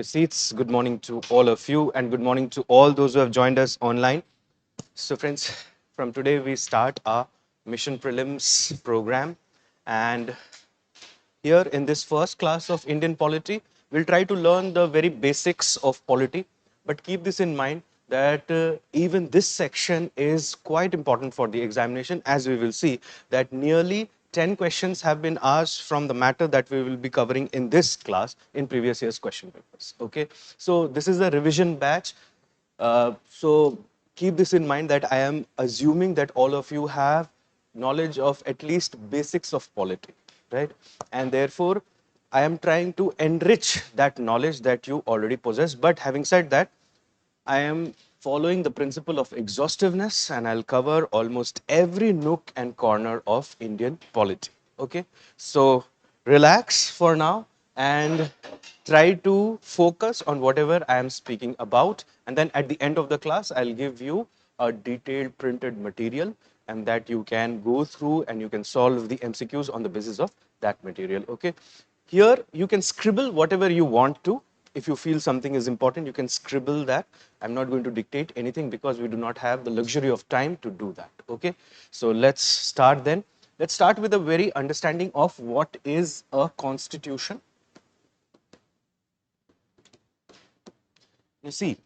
Seats. Good morning to all of you, and good morning to all those who have joined us online. So, friends, from today we start our Mission Prelims program, and here in this first class of Indian polity, we'll try to learn the very basics of polity. But keep this in mind that even this section is quite important for the examination, as we will see that nearly 10 questions have been asked from the matter that we will be covering in this class in previous year's question papers. Okay, so this is a revision batch. So keep this in mind that I am assuming that all of you have knowledge of at least basics of polity, right? And therefore, I am trying to enrich that knowledge that you already possess. But having said that, I am following the principle of exhaustiveness, and I'll cover almost every nook and corner of Indian polity. Okay, so relax for now and try to focus on whatever I am speaking about. And then at the end of the class, I'll give you a detailed printed material and that you can go through and you can solve the MCQs on the basis of that material. Okay, here you can scribble whatever you want to. If you feel something is important, you can scribble that. I'm not going to dictate anything because we do not have the luxury of time to do that. Okay, so let's start then. Let's start with a very understanding of what is a constitution. You see,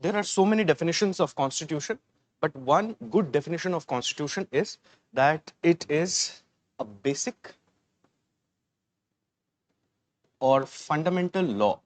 there are so many definitions of constitution, but one good definition of constitution is that it is a basic or fundamental law.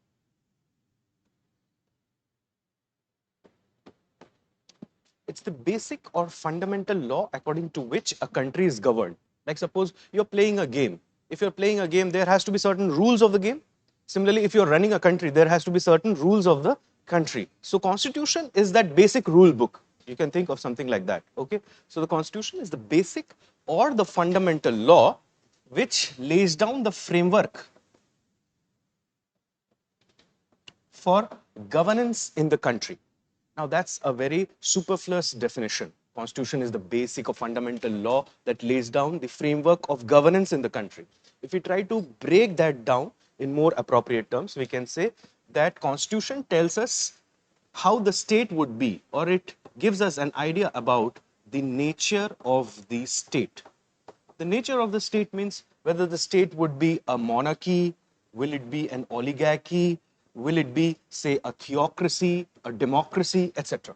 It's the basic or fundamental law according to which a country is governed. Like suppose you're playing a game. If you're playing a game, there has to be certain rules of the game. Similarly, if you're running a country, there has to be certain rules of the country. So constitution is that basic rule book. You can think of something like that. Okay. So the constitution is the basic or the fundamental law which lays down the framework for governance in the country. Now, that's a very superfluous definition. Constitution is the basic or fundamental law that lays down the framework of governance in the country. If we try to break that down in more appropriate terms, we can say that Constitution tells us how the state would be, or it gives us an idea about the nature of the state. The nature of the state means whether the state would be a monarchy, will it be an oligarchy, will it be, say, a theocracy, a democracy, etc.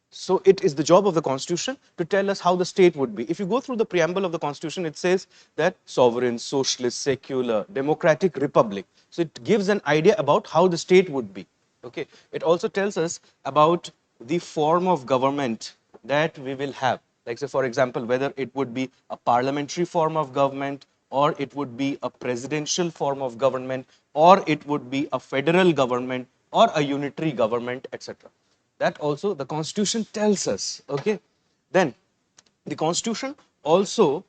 So it is the job of the Constitution to tell us how the state would be. If you go through the preamble of the Constitution, it says that sovereign, socialist, secular, democratic republic. So it gives an idea about how the state would be. Okay. It also tells us about the form of government that we will have. Like say, for example, whether it would be a parliamentary form of government, or it would be a presidential form of government, or it would be a federal government, or a unitary government, etc. That also the Constitution tells us. Okay. Then the Constitution also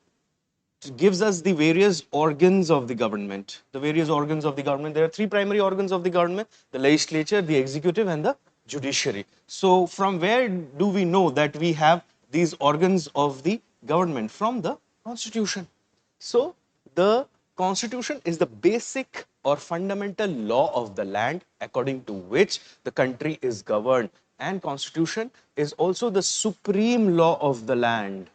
gives us the various organs of the government. The various organs of the government. There are three primary organs of the government: the legislature, the executive, and the judiciary. So from where do we know that we have these organs of the government? From the Constitution. So the Constitution is the basic or fundamental law of the land according to which the country is governed. And Constitution is also the supreme law of the land.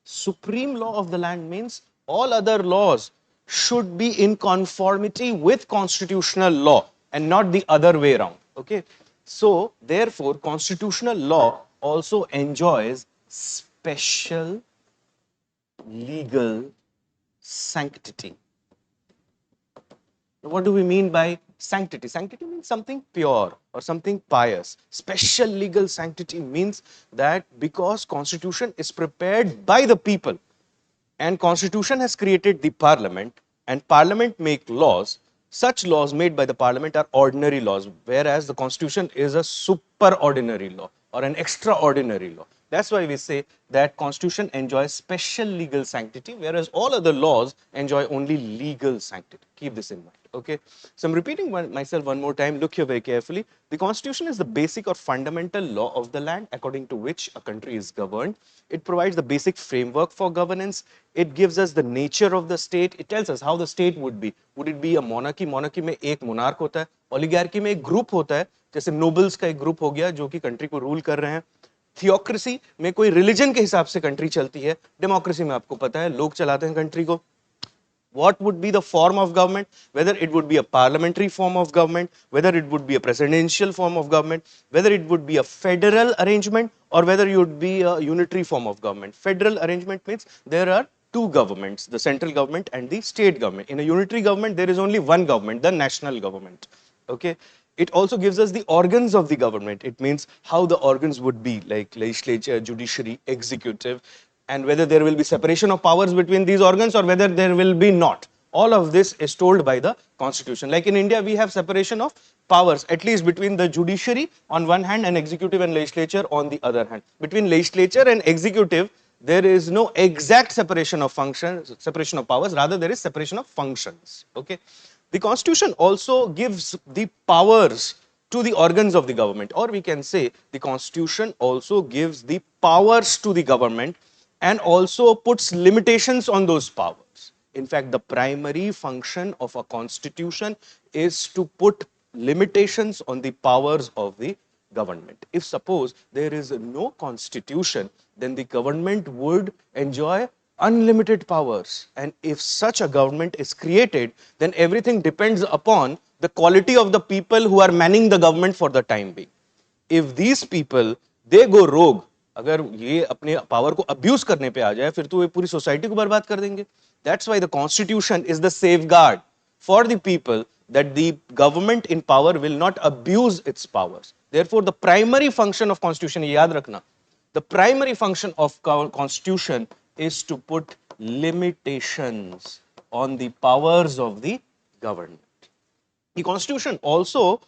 Supreme law of the land means all other laws should be in conformity with constitutional law and not the other way around. Okay. So therefore, constitutional law also enjoys special legal sanctity. What do we mean by sanctity? Sanctity means something pure or something pious. Special legal sanctity means that because Constitution is prepared by the people and Constitution has created the Parliament and Parliament make laws, such laws made by the Parliament are ordinary laws, whereas the Constitution is a superordinary law or an extraordinary law. That's why we say that Constitution enjoys special legal sanctity, whereas all other laws enjoy only legal sanctity. Keep this in mind. Okay, so I'm repeating myself one more time. Look here very carefully. The constitution is the basic or fundamental law of the land according to which a country is governed. It provides the basic framework for governance. It gives us the nature of the state. It tells us how the state would be. Would it be a monarchy? Monarchy में एक monarch होता है. Oligarchy में एक group होता है. जैसे nobles का एक group हो गया जो कि country को rule कर रहे हैं. थियोक्रेसी में कोई रिलीजन के हिसाब से कंट्री चलती है. डेमोक्रेसी में आपको पता है लोग चलाते हैं कंट्री को. What would be the form of government? Whether it would be a parliamentary form of government, whether it would be a presidential form of government, whether it would be a federal arrangement, or whether it would be a unitary form of government. Federal arrangement means there are two governments, the central government and the state government. In a unitary government, there is only one government, the national government. Okay. It also gives us the organs of the government. It means how the organs would be, like legislature, judiciary, executive, and whether there will be separation of powers between these organs or whether there will be not. All of this is told by the constitution. Like in India, we have separation of powers, at least between the judiciary on one hand and executive and legislature on the other hand. Between legislature and executive, there is no exact separation of functions, separation of powers, rather there is separation of functions. Okay. The constitution also gives the powers to the organs of the government, or we can say the constitution also gives the powers to the government and also puts limitations on those powers. In fact, the primary function of a constitution is to put limitations on the powers of the government. If suppose there is no constitution, then the government would enjoy unlimited powers. And if such a government is created, then everything depends upon the quality of the people who are manning the government for the time being. If these people, they go rogue, अगर ये अपने power को abuse करने पे आ जाए फिर तो ये पूरी सोसाइटी को बर्बाद कर देंगे. That's why the constitution is the safeguard for the people that the government in power will not abuse its powers. Therefore, the primary function of constitution, ये याद रखना, the primary function of constitution is to put limitations on the powers of the government. The constitution also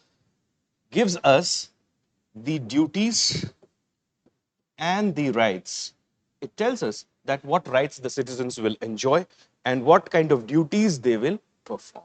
gives us the duties and the rights. It tells us that what rights the citizens will enjoy and what kind of duties they will perform.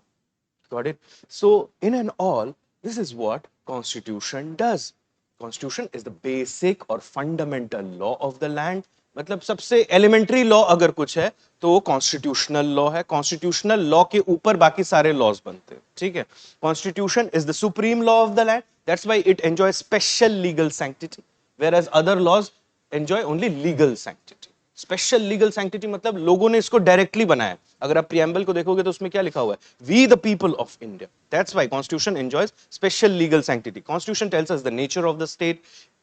Got it? So, in and all, this is what Constitution does. Constitution is the basic or fundamental law of the land. मतलब सबसे elementary law अगर कुछ है तो वो constitutional law है. Constitutional law के ऊपर बाकी सारे लॉज बनते हैं. ठीक है. Constitution is the supreme law of the land. That's why it enjoys special legal sanctity, whereas other laws enjoy only legal sanctity. Special legal sanctity मतलब लोगों ने इसको डायरेक्टली बनाया. अगर आप प्रियम्बल को देखोगे तो उसमें क्या लिखा हुआ है? We the people of India. That's why constitution enjoys special legal sanctity. Constitution tells us the nature of the state.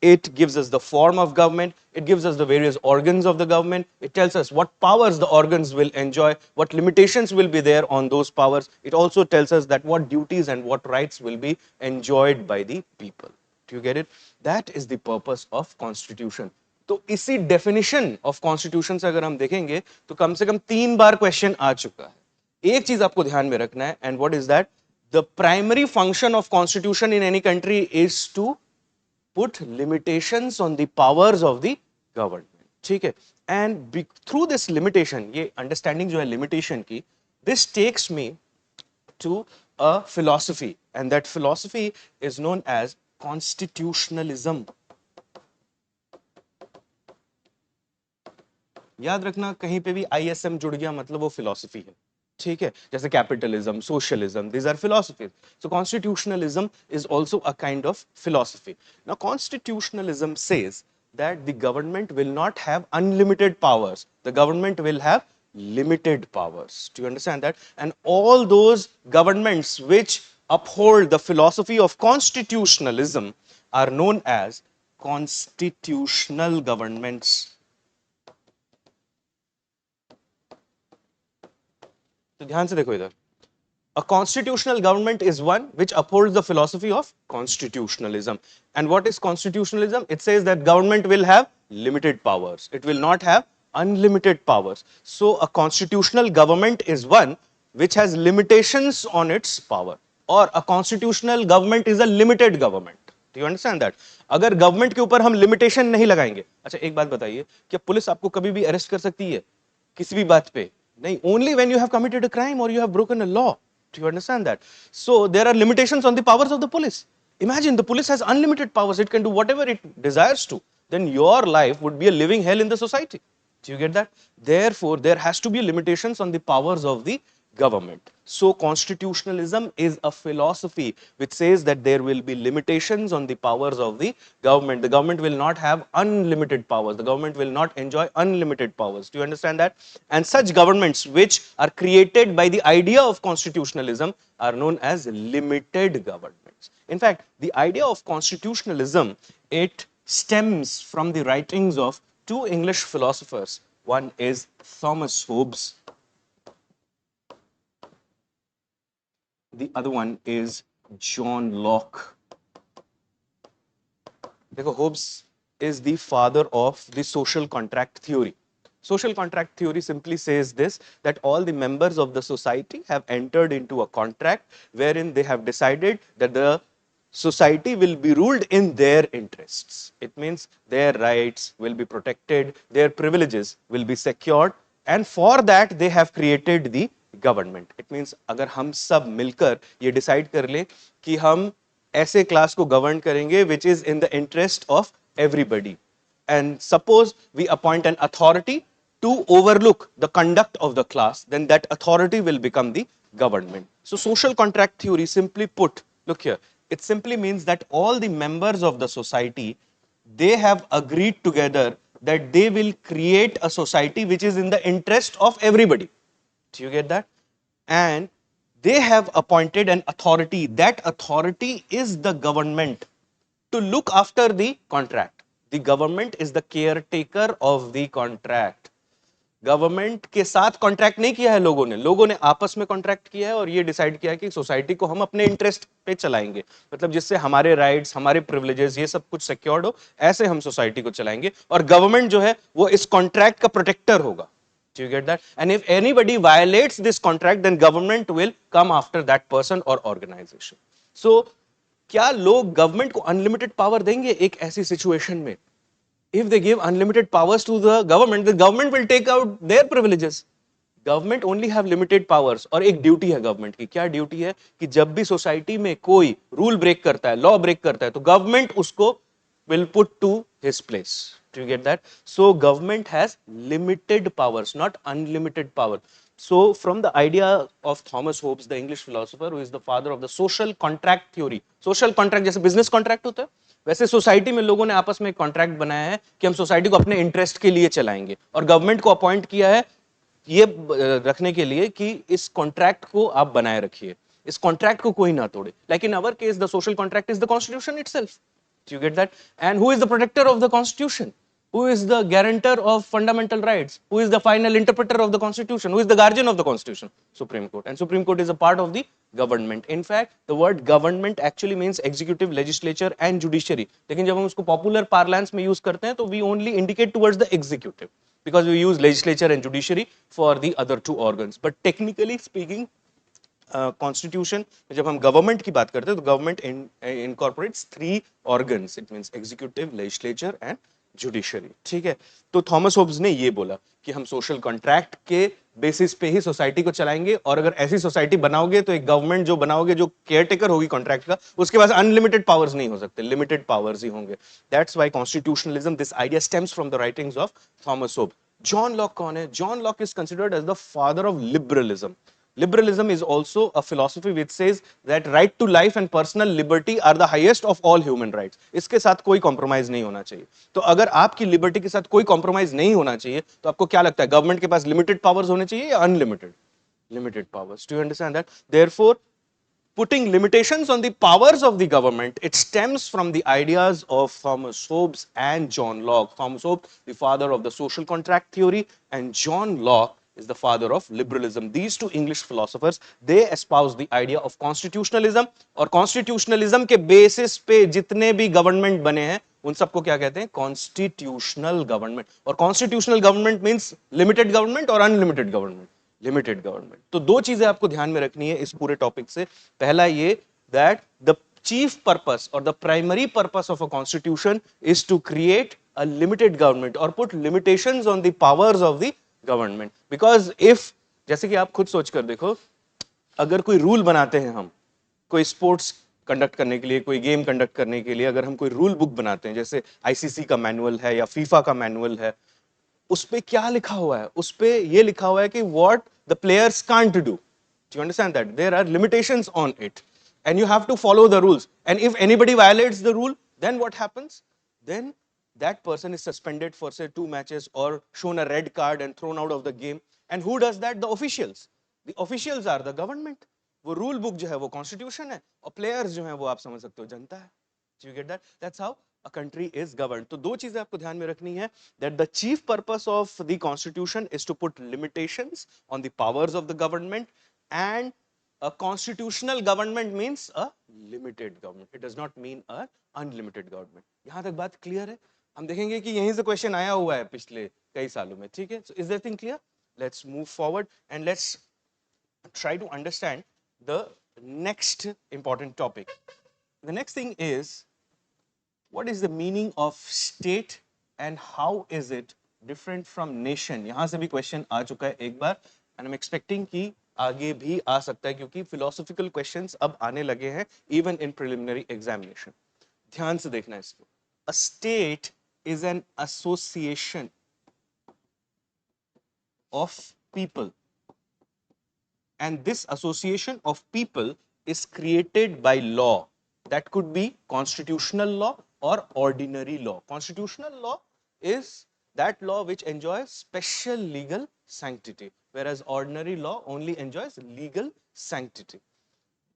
It gives us the form of government. It gives us the various organs of the government. It tells us what powers the organs will enjoy, what limitations will be there on those powers. It also tells us that what duties and what rights will be enjoyed by the people. Do you get it? That is the purpose of constitution. तो इसी definition of constitution से अगर हम देखेंगे तो कम से कम 3 बार question आ चुका है. एक चीज आपको ध्यान में रखना है, and what is that? The primary function of constitution in any country is to put limitations on the powers of the government. ठीक है. And through this limitation, ये understanding जो है limitation की, this takes me to a philosophy, and that philosophy is known as constitutionalism. याद रखना कहीं पे भी ISM जुड़ गया मतलब वो philosophy है. ठीक है. जैसे capitalism, socialism, these are philosophies. So constitutionalism is also a kind of philosophy. Now constitutionalism says that the government will not have unlimited powers. The government will have limited powers. Do you understand that? And all those governments which uphold the philosophy of constitutionalism are known as constitutional governments. तो ध्यान से देखो इधर. A constitutional government is one which upholds the philosophy of constitutionalism. And what is constitutionalism? It says that government will have limited powers. It will not have unlimited powers. So a constitutional government is one which has limitations on its power. Or a constitutional government is a limited government. Do you understand that? अगर government के ऊपर हम limitation नहीं लगाएंगे. अच्छा एक बात बताइए, क्या पुलिस आपको कभी भी अरेस्ट कर सकती है किसी भी बात पे? नहीं. Only when you have committed a crime or you have broken a law. Do you understand that? So there are limitations on the powers of the police. Imagine the police has unlimited powers. It can do whatever it desires to. Then your life would be a living hell in the society. Do you get that? Therefore, there has to be limitations on the powers of the government. So constitutionalism is a philosophy which says that there will be limitations on the powers of the government. The government will not have unlimited powers. The government will not enjoy unlimited powers. Do you understand that? And such governments which are created by the idea of constitutionalism are known as limited governments. In fact, the idea of constitutionalism, it stems from the writings of two English philosophers. One is Thomas Hobbes. The other one is John Locke. Because Hobbes is the father of the social contract theory. Social contract theory simply says this, that all the members of the society have entered into a contract wherein they have decided that the society will be ruled in their interests. It means their rights will be protected, their privileges will be secured, and for that they have created the government. It means अगर हम सब मिलकर ये decide कर ले कि हम ऐसे क्लास को गवर्न करेंगे which is in the interest of everybody, and suppose we appoint an authority to overlook the conduct of the class, then that authority will become the government. So social contract theory, simply put, look here, it simply means that all the members of the society, they have agreed together that they will create a society which is in the interest of everybody. Do you get that? And they have appointed an authority. That authority is the government to look after the contract. The government is the caretaker of the contract. Government के साथ contract नहीं किया है लोगों ने आपस में contract किया है और ये डिसाइड किया है कि सोसाइटी को हम अपने इंटरेस्ट पे चलाएंगे, मतलब जिससे हमारे राइट्स, हमारे प्रिविलेजेस, ये सब कुछ सिक्योर्ड हो, ऐसे हम सोसाइटी को चलाएंगे, और गवर्नमेंट जो है वो इस कॉन्ट्रैक्ट का प्रोटेक्टर होगा. Do you get that? And if anybody violates this contract, then government will come after that person or organization. So, क्या लोग गवर्नमेंट को अनलिमिटेड पावर देंगे एक ऐसी सिचुएशन में? If they give unlimited powers to the government will take out their privileges. Government only have limited powers. और एक duty है गवर्नमेंट की. क्या ड्यूटी है? कि जब भी सोसाइटी में कोई रूल ब्रेक करता है, लॉ ब्रेक करता है, तो गवर्नमेंट उसको will put to his place. Do you get that? So government has limited powers, not unlimited power. So from the idea of Thomas Hobbes, the English philosopher, who is the father of the social contract theory. Social contract जैसे business contract होता है, वैसे society में लोगों ने आपस में एक कॉन्ट्रैक्ट बनाया है कि हम सोसाइटी को अपने इंटरेस्ट के लिए चलाएंगे, और गवर्नमेंट को अपॉइंट किया है ये रखने के लिए कि इस कॉन्ट्रैक्ट को आप बनाए रखिए, इस कॉन्ट्रैक्ट को कोई ना तोड़े. Like in our case the social contract is the constitution itself. Do you get that? And who is the protector of the constitution? Who is the guarantor of fundamental rights? Who is the final interpreter of the constitution? Who is the guardian of the constitution? Supreme Court. And Supreme Court is a part of the government. In fact, the word government actually means executive, legislature and judiciary. लेकिन जब हम उसको popular parlance में use करते हैं तो we only indicate towards the executive, because we use legislature and judiciary for the other two organs. But technically speaking, constitution जब हम गवर्नमेंट की बात करते हैं तो government incorporates 3 organs. It means executive, legislature and judiciary. ठीक है, तो थॉमस होब्स ने ये बोला कि हम सोशल कॉन्ट्रैक्ट के बेसिस पे ही सोसाइटी को चलाएंगे, और अगर ऐसी सोसाइटी बनाओगे तो एक गवर्नमेंट जो बनाओगे जो केयरटेकर होगी कॉन्ट्रैक्ट का, उसके पास अनलिमिटेड पावर्स नहीं हो सकते, लिमिटेड पावर्स ही होंगे. That's why constitutionalism, this idea stems from the writings of Thomas Hobbes. John Locke कौन है? John Locke is considered as the father of liberalism. Liberalism is also a philosophy which says that right to life and personal liberty are the highest of all human rights. इसके साथ कोई compromise नहीं होना चाहिए. तो अगर आपकी liberty के साथ कोई compromise नहीं होना चाहिए, तो आपको क्या लगता है गवर्नमेंट के पास limited powers होने चाहिए या unlimited? Limited powers. Do you understand that? Therefore, putting limitations on the powers of the government, it stems from the ideas of Thomas Hobbes and John Locke. Thomas Hobbes, the father of the social contract theory, and John Locke is the father of liberalism. These two English philosophers, they espouse the idea of constitutionalism, और constitutionalism के basis पे जितने भी government बने हैं उन सबको क्या कहते हैं? Constitutional government. और constitutional government means limited government और unlimited government. Limited government. तो दो चीजें आपको ध्यान में रखनी है इस पूरे टॉपिक से. पहला ये that the chief purpose or the primary purpose of a constitution is to create a limited government or put limitations on the powers of the government. Because if, जैसे कि आप खुद सोच कर देखो, अगर कोई रूल बनाते हैं हम, कोई स्पोर्ट्स कंडक्ट करने के लिए, कोई गेम कंडक्ट करने के लिए, अगर हम कोई रूल बुक बनाते हैं, जैसे आईसीसी का मैनुअल है या फीफा का मैनुअल है, उस पे क्या लिखा हुआ है? उस पे ये लिखा हुआ है कि what the players can't do. Do you understand that? There are limitations on it. And you have to follow the rules. And if anybody violates the rule, then what happens? Then that person is suspended for, say, 2 matches or shown a red card and thrown out of the game. And who does that? The officials. The officials are the government. वो rule book जो है वो constitution है, और players जो हैं वो आप समझ सकते हो जनता है. Do you get that? That's how a country is governed. तो दो चीजें आपको ध्यान में रखनी है, that the chief purpose of the constitution is to put limitations on the powers of the government, and a constitutional government means a limited government. It does not mean a unlimited government. यहां तक बात clear है? हम देखेंगे कि यहीं से question आया हुआ है पिछले कई सालों में. ठीक है? So is that thing clear? Let's move forward and let's try to understand the next important topic. The next thing is, what is the meaning of state and how is it different from nation? यहां से भी question आ चुका है एक बार, and I'm expecting कि आगे भी आ सकता है, क्योंकि philosophical questions अब आने लगे हैं even in preliminary examination. ध्यान से देखना इसको. A state is an association of people, and this association of people is created by law. That could be constitutional law or ordinary law. Constitutional law is that law which enjoys special legal sanctity, whereas ordinary law only enjoys legal sanctity.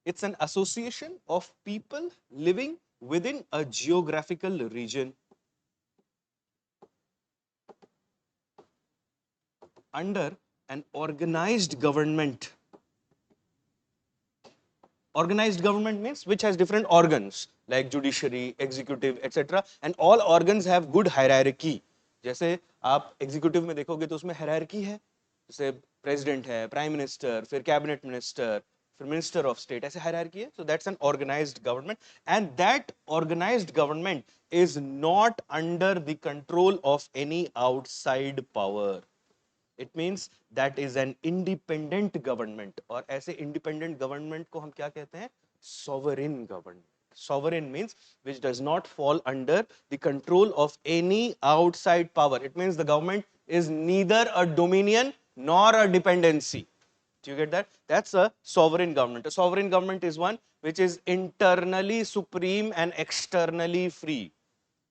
It's an association of people living within a geographical region under an organized government. Organized government means which has different organs like judiciary, executive, etc. And all organs have good hierarchy. जैसे आप executive में देखोगे तो उसमें hierarchy है. जैसे president है, prime minister, फिर cabinet minister, फिर minister of state, ऐसे hierarchy है. So that's an organized government, and that organized government is not under the control of any outside power. It means that is an independent government, और ऐसे independent government को हम क्या कहते हैं? Sovereign government. Sovereign means which does not fall under the control of any outside power. It means the government is neither a dominion nor a dependency. Do you get that? That's a sovereign government. A sovereign government is one which is internally supreme and externally free.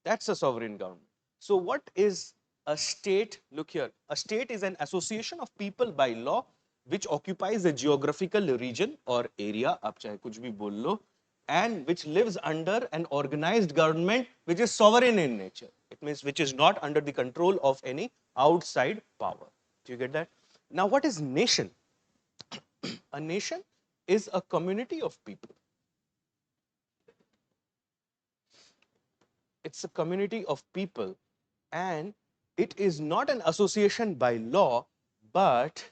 That's a sovereign government. So what is a state? Look here. A state is an association of people by law which occupies a geographical region or area, आप चाहे कुछ भी बोल लो, and which lives under an organized government which is sovereign in nature. It means which is not under the control of any outside power. Do you get that? Now, what is nation? A nation is a community of people. It's a community of people, and it is not an association by law, but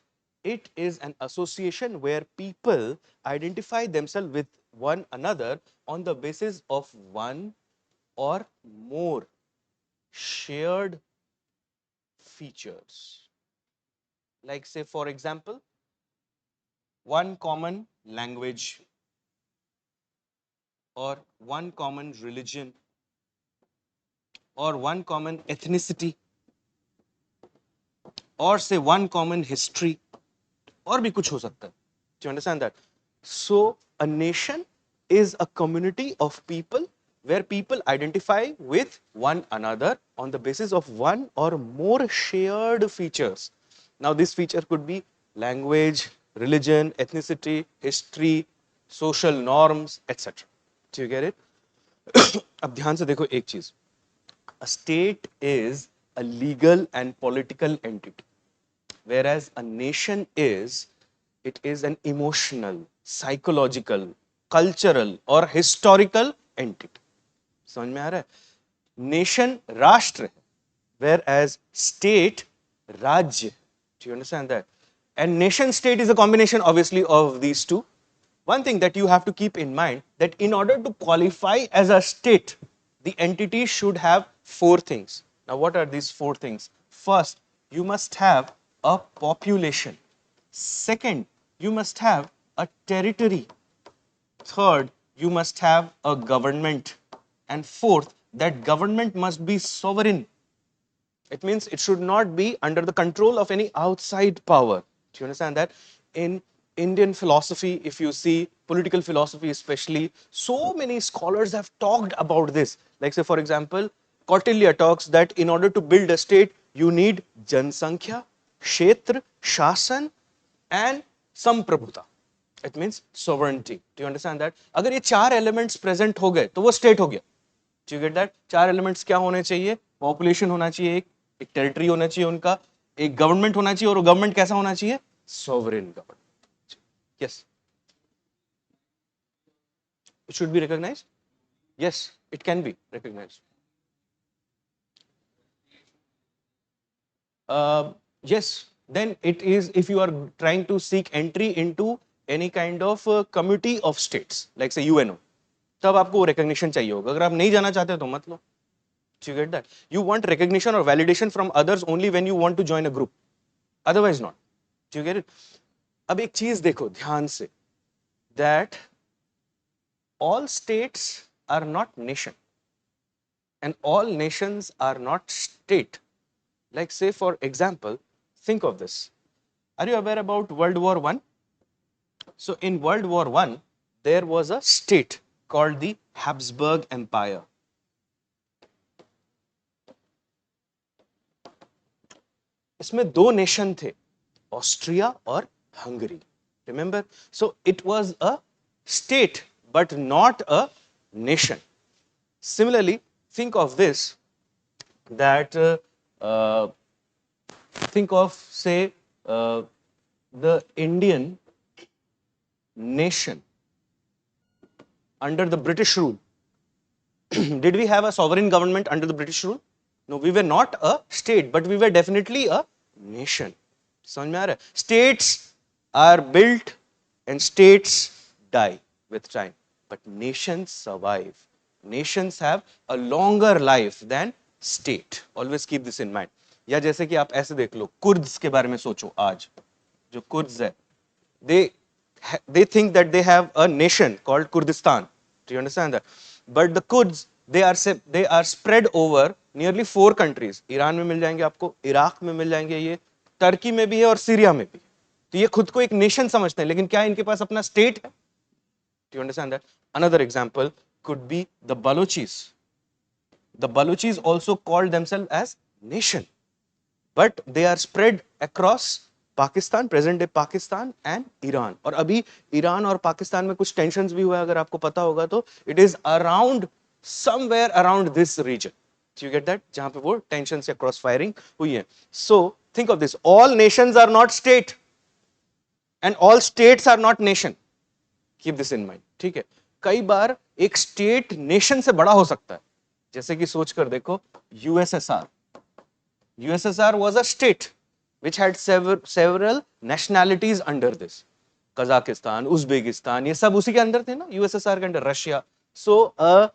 it is an association where people identify themselves with one another on the basis of one or more shared features. Like, say, for example, one common language, or one common religion, or one common ethnicity, or say one common history, और भी कुछ हो सकता है. Do you understand that? So a nation is a community of people where people identify with one another on the basis of one or more shared features. Now this feature could be language, religion, ethnicity, history, social norms, etc. Do you get it? अब ध्यान से देखो एक चीज. A state is a legal and political entity, whereas a nation is, it is an emotional, psychological, cultural or historical entity. समझ में आ रहा है? Nation राष्ट्र है, whereas state राज्य. Do you understand that? And nation state is a combination obviously of these two. One thing that you have to keep in mind, that in order to qualify as a state, the entity should have 4 things. Now what are these 4 things? First, you must have a population. Second, you must have a territory. Third, you must have a government. And fourth, that government must be sovereign. It means it should not be under the control of any outside power. Do you understand that? In Indian philosophy, if you see political philosophy especially, so many scholars have talked about this. Like say for example, Kautilya talks that in order to build a state, you need Jansankhya, Kshetra, Shasan and Samprabhuta. It means sovereignty. Do you understand that? अगर ये चार elements present हो गए तो वो state हो गया. Do you get that? चार elements क्या होने चाहिए? Population होना चाहिए, एक territory होना चाहिए उनका, एक government होना चाहिए और वो government कैसा होना चाहिए? Sovereign government. Yes. It should be recognized? Yes, it can be recognized. Yes, then it is if you are trying to seek entry into any kind of committee of states, like say UNO, तब आपको वो recognition चाहिए होगा. अगर आप नहीं जाना चाहते तो मत लो. Do you get that? You want recognition or validation from others only when you want to join a group. Otherwise not. Do you get it? अब एक चीज देखो ध्यान से, that all states are not nation and all nations are not state. Like say for example, think of this. Are you aware about World War I? So in World War I, there was a state called the Habsburg Empire. इसमें दो nation थे, Austria और Hungary. Remember? So it was a state but not a nation. Similarly, think of this, that think of say the Indian nation under the British rule. Did we have a sovereign government under the British rule? No, we were not a state, but we were definitely a nation. समझ में आ रहा है? States are built and states die with time, but nations survive. Nations have a longer life than state. Always keep this in mind. या जैसे कि आप ऐसे देख लो, कुर्द्स के बारे में सोचो. आज जो कुर्द्स है, they think that they have a nation called Kurdistan. Do you understand that? But the Kurds, they are spread over nearly 4 countries. Iran में मिल जाएंगे आपको, इराक में मिल जाएंगे, ये टर्की में भी है और सीरिया में भी. तो ये खुद को एक नेशन समझते हैं, लेकिन क्या इनके पास अपना स्टेट है? Do you understand that? Another example could be the Balochis. The Balochis also call themselves as nation, but they are spread across Pakistan, present day Pakistan and Iran. और अभी ईरान और पाकिस्तान में कुछ टेंशंस भी हुआ है, अगर आपको पता होगा तो. It is around somewhere around this region. You get that? जहां पे वो टेंशंस या क्रॉस फायरिंग हुई है. So think of this, all nations are not state and all states are not nation. Keep this in mind. ठीक है? कई बार एक स्टेट नेशन से बड़ा हो सकता है. जैसे कि सोचकर देखो, USSR. USSR was a state which had several nationalities under this. Kazakhstan, Uzbekistan, ये सब उसी के अंदर थे ना, USSR के अंदर, Russia. So a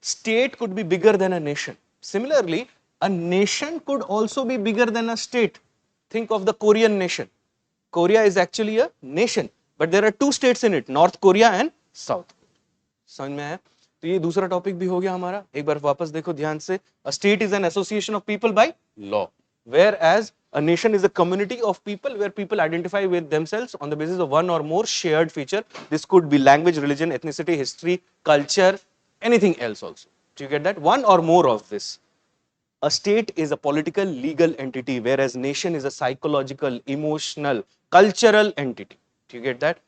state could be bigger than a nation. Similarly, a nation could also be bigger than a state. Think of the Korean nation. Korea is actually a nation, but there are 2 states in it, North Korea and South. समझ में आया? तो ये दूसरा topic भी हो गया हमारा. एक बार वापस देखो ध्यान से. A state is an association of people by law, whereas a nation is a community of people where people identify with themselves on the basis of one or more shared feature. This could be language, religion, ethnicity, history, culture, anything else also. Do you get that? One or more of this. A state is a political, legal entity, whereas nation is a psychological, emotional, cultural entity. Do you get that?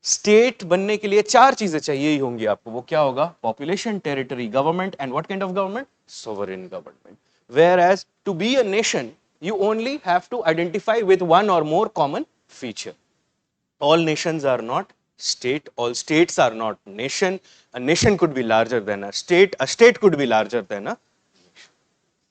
State बनने के लिए 4 चीजें चाहिए ही होंगी आपको. वो क्या होगा? Population, territory, government, and what kind of government? Sovereign government. Whereas to be a nation, you only have to identify with one or more common feature. All nations are not state, all states are not nation. A nation could be larger than a state could be larger than a nation.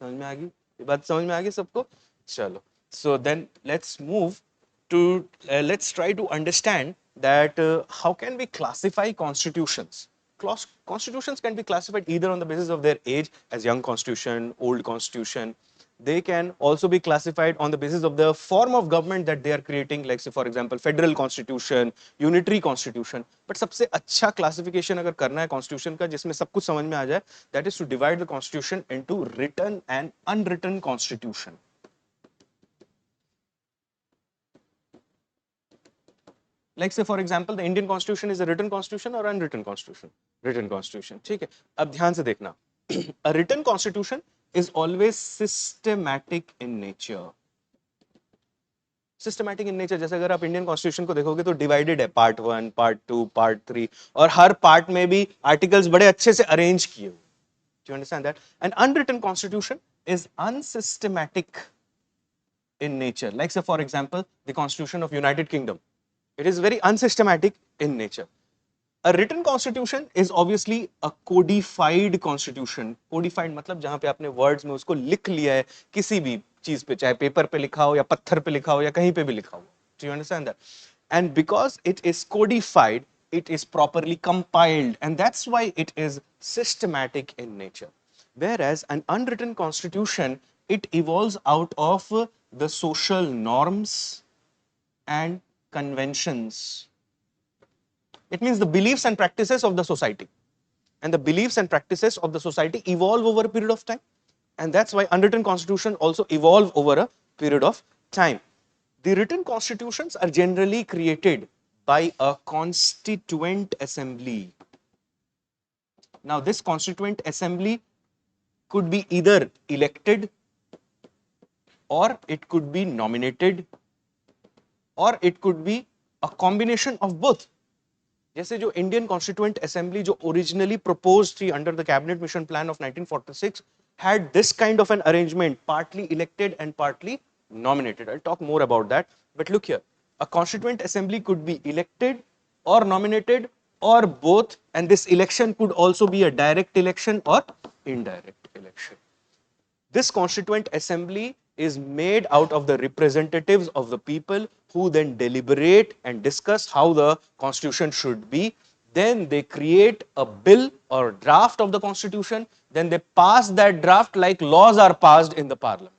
समझ में आ गई? ये बात समझ में आ गई सबको? चलो. So then let's move to let's try to understand that how can we classify constitutions. Constitutions can be classified either on the basis of their age, as young constitution, old constitution, They can also be classified on the basis of the form of government that they are creating, like say for example federal constitution, unitary constitution. But सबसे अच्छा classification अगर करना है constitution का जिसमें सब कुछ समझ में आ जाए, that is to divide the constitution into written and unwritten constitution. Like say for example the Indian constitution is a written constitution or unwritten constitution? Written constitution. ठीक है, अब ध्यान से देखना. A written constitution is always systematic in nature. Systematic in nature. जैसे अगर आप Indian constitution को देखोगे तो डिवाइडेड है, पार्ट 1, पार्ट 2, पार्ट 3, और हर पार्ट में भी आर्टिकल्स बड़े अच्छे से अरेंज किए हुए. Do you understand that? An unwritten constitution is unsystematic in nature. Like say for example the Constitution of United Kingdom. It is very unsystematic in nature. A written constitution is obviously a codified constitution. Codified मतलब जहां पे आपने words में उसको लिख लिया है किसी भी चीज पे, चाहे पेपर पे लिखा हो या पत्थर पे लिखा हो या कहीं पे भी लिखा हो. Do you understand that? And because it is codified, it is properly compiled, and that's why it is systematic in nature. Whereas an unwritten constitution, it evolves out of the social norms and conventions. It means the beliefs and practices of the society. And the beliefs and practices of the society evolve over a period of time. And that's why unwritten constitutions also evolve over a period of time. The written constitutions are generally created by a constituent assembly. Now, this constituent assembly could be either elected, or it could be nominated, or it could be a combination of both. जैसे जो Indian constituent assembly जो originally proposed थी under the cabinet mission plan of 1946 had this kind of an arrangement, partly elected and partly nominated. I'll talk more about that. But look here, a constituent assembly could be elected or nominated or both, and this election could also be a direct election or indirect election. This constituent assembly is made out of the representatives of the people who then deliberate and discuss how the constitution should be. Then they create a bill or draft of the constitution. Then they pass that draft like laws are passed in the parliament.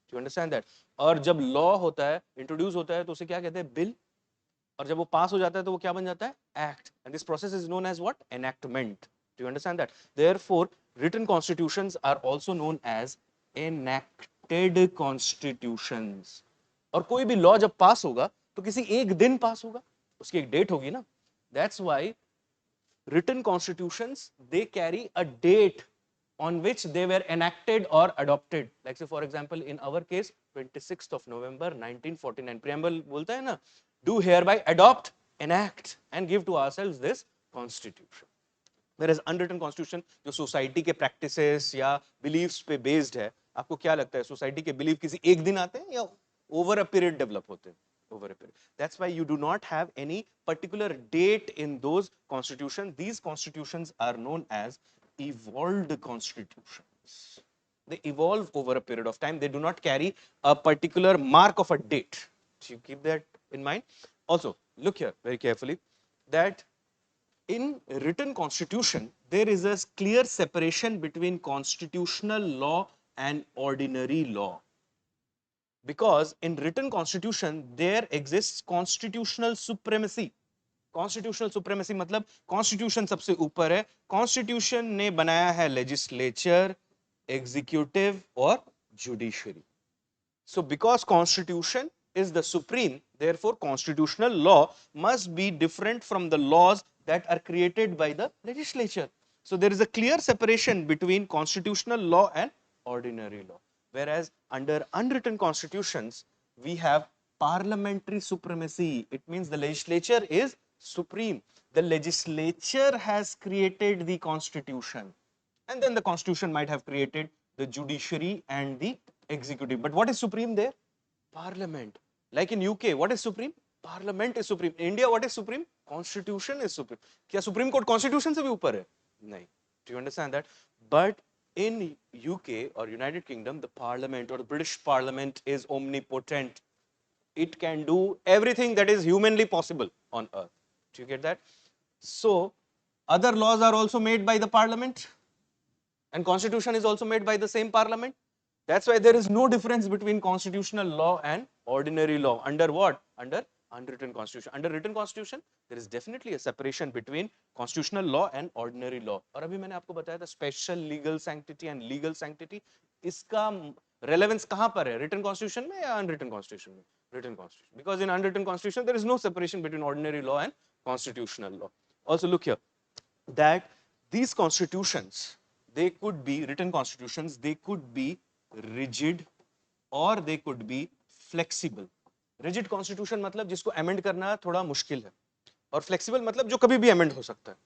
Do you understand that? और जब law होता है, introduce होता है, तो उसे क्या कहते हैं? Bill. और जब वो pass हो जाता है तो वो क्या बन जाता है? Act. And this process is known as what? Enactment. Do you understand that? Therefore, written constitutions are also known as enacted constitutions. और कोई भी law जब pass होगा तो किसी एक दिन pass होगा, उसकी एक date होगी ना. That's why written constitutions, they carry a date on which they were enacted or adopted. Like say for example in our case 26th of November 1949 preamble बोलता है ना, do hereby adopt, enact and give to ourselves this constitution. Whereas unwritten constitution जो society के practices या beliefs पे based है, आपको क्या लगता है सोसाइटी के belief किसी एक दिन आते हैं या over a period develop होते हैं? Over a period. That's why you do not have any particular date in those constitutions. These constitutions are known as evolved constitutions. They evolve over a period of time. They do not carry a particular mark of a date. So you keep that in mind. Also, look here very carefully that in written constitution, there is a clear separation between constitutional law and ordinary law. Because in written constitution, there exists constitutional supremacy. Constitutional supremacy मतलब constitution सबसे ऊपर है. Constitution ने बनाया है legislature, executive और judiciary. So because constitution is the supreme, therefore constitutional law must be different from the laws that are created by the legislature. So there is a clear separation between constitutional law and ordinary law. Whereas under unwritten constitutions, we have parliamentary supremacy. It means the legislature is supreme. The legislature has created the constitution, and then the constitution might have created the judiciary and the executive. But what is supreme there? Parliament. Like in UK, what is supreme? Parliament is supreme. In India, what is supreme? Constitution is supreme. क्या Supreme Court Constitution से भी ऊपर है? नहीं. Do you understand that? But in UK or United Kingdom, the Parliament or the British Parliament is omnipotent. It can do everything that is humanly possible on earth. Do you get that? So, other laws are also made by the Parliament, and Constitution is also made by the same Parliament. That's why there is no difference between constitutional law and ordinary law. Under what? Under unwritten constitution. Under written constitution, there is definitely a separation between constitutional law and ordinary law. और अभी मैंने आपको बताया था special legal sanctity and legal sanctity. इसका relevance कहाँ पर है? Written constitution में या unwritten constitution में? Written constitution. Because in unwritten constitution, there is no separation between ordinary law and constitutional law. Also look here, that these constitutions, they could be written constitutions, they could be rigid or they could be flexible. Rigid constitution मतलब जिसको amend करना थोड़ा मुश्किल है, और flexible मतलब जो कभी भी amend हो सकता है.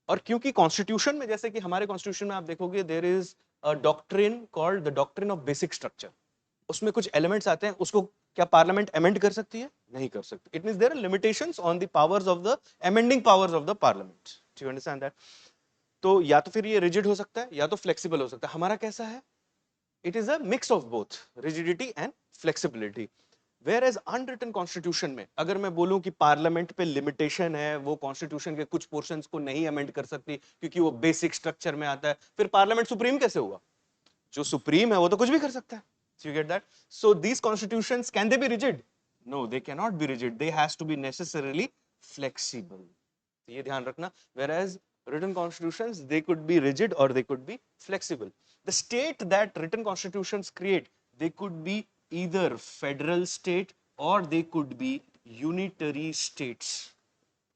और क्योंकि constitution में, जैसे कि हमारे constitution में आप देखोगे, there is a doctrine called the doctrine of basic structure. उसमें कुछ elements आते हैं, उसको क्या parliament amend कर सकती है? नहीं कर सकती. It means there are limitations on the powers of the amending powers of the parliament. Do you understand that? तो या तो फिर ये rigid हो सकता है या तो flexible हो सकता है. हमारा कैसा है? It is a mix of both rigidity and flexibility. Whereas unwritten constitution में अगर मैं बोलूं कि पार्लियामेंट पे लिमिटेशन है, वो कॉन्स्टिट्यूशन के कुछ पोर्शंस को नहीं अमेंड कर सकती क्योंकि वो बेसिक स्ट्रक्चर में आता है, फिर पार्लियामेंट सुप्रीम कैसे हुआ? जो सुप्रीम है वो तो कुछ भी कर सकता है. So you get that? So these constitutions, can they be rigid? No, they cannot be rigid. They has to be necessarily flexible. ये ध्यान रखना. Whereas written constitutions, they could be rigid or they could be flexible. The state that written constitutions create, they could be either federal state or they could be unitary states.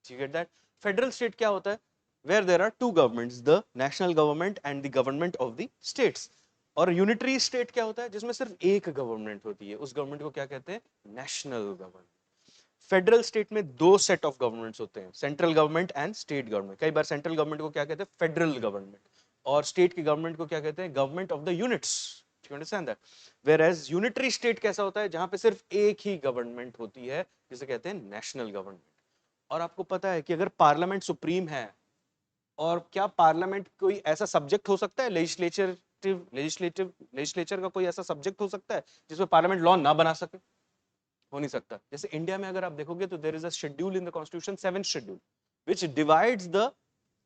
Do you get that? Federal state क्या होता है? Where there are two governments, the national government and the government of the states. और unitary state क्या होता है? जिसमें सिर्फ एक गवर्नमेंट होती है. उस गवर्नमेंट को क्या कहते हैं? National government. फेडरल स्टेट में दो सेट ऑफ गवर्नमेंट्स होते हैं, central government and state government. कई बार सेंट्रल गवर्नमेंट को क्या कहते हैं? Federal government. और स्टेट की गवर्नमेंट को क्या कहते हैं? Government of the units. You understand that? Whereas unitary state कैसा होता है? जहां पे सिर्फ एक ही गवर्नमेंट होती है, जिसे कहते हैं नेशनल गवर्नमेंट. और आपको पता है कि अगर पार्लियामेंट सुप्रीम है, और क्या पार्लियामेंट कोई ऐसा सब्जेक्ट हो सकता है, लेजिस्लेचर का कोई ऐसा सब्जेक्ट हो सकता है जिसमें पार्लियामेंट लॉ ना बना सके? हो नहीं सकता. जैसे इंडिया में अगर आप देखोगे तो there is a schedule in the constitution, 7th schedule, which divides the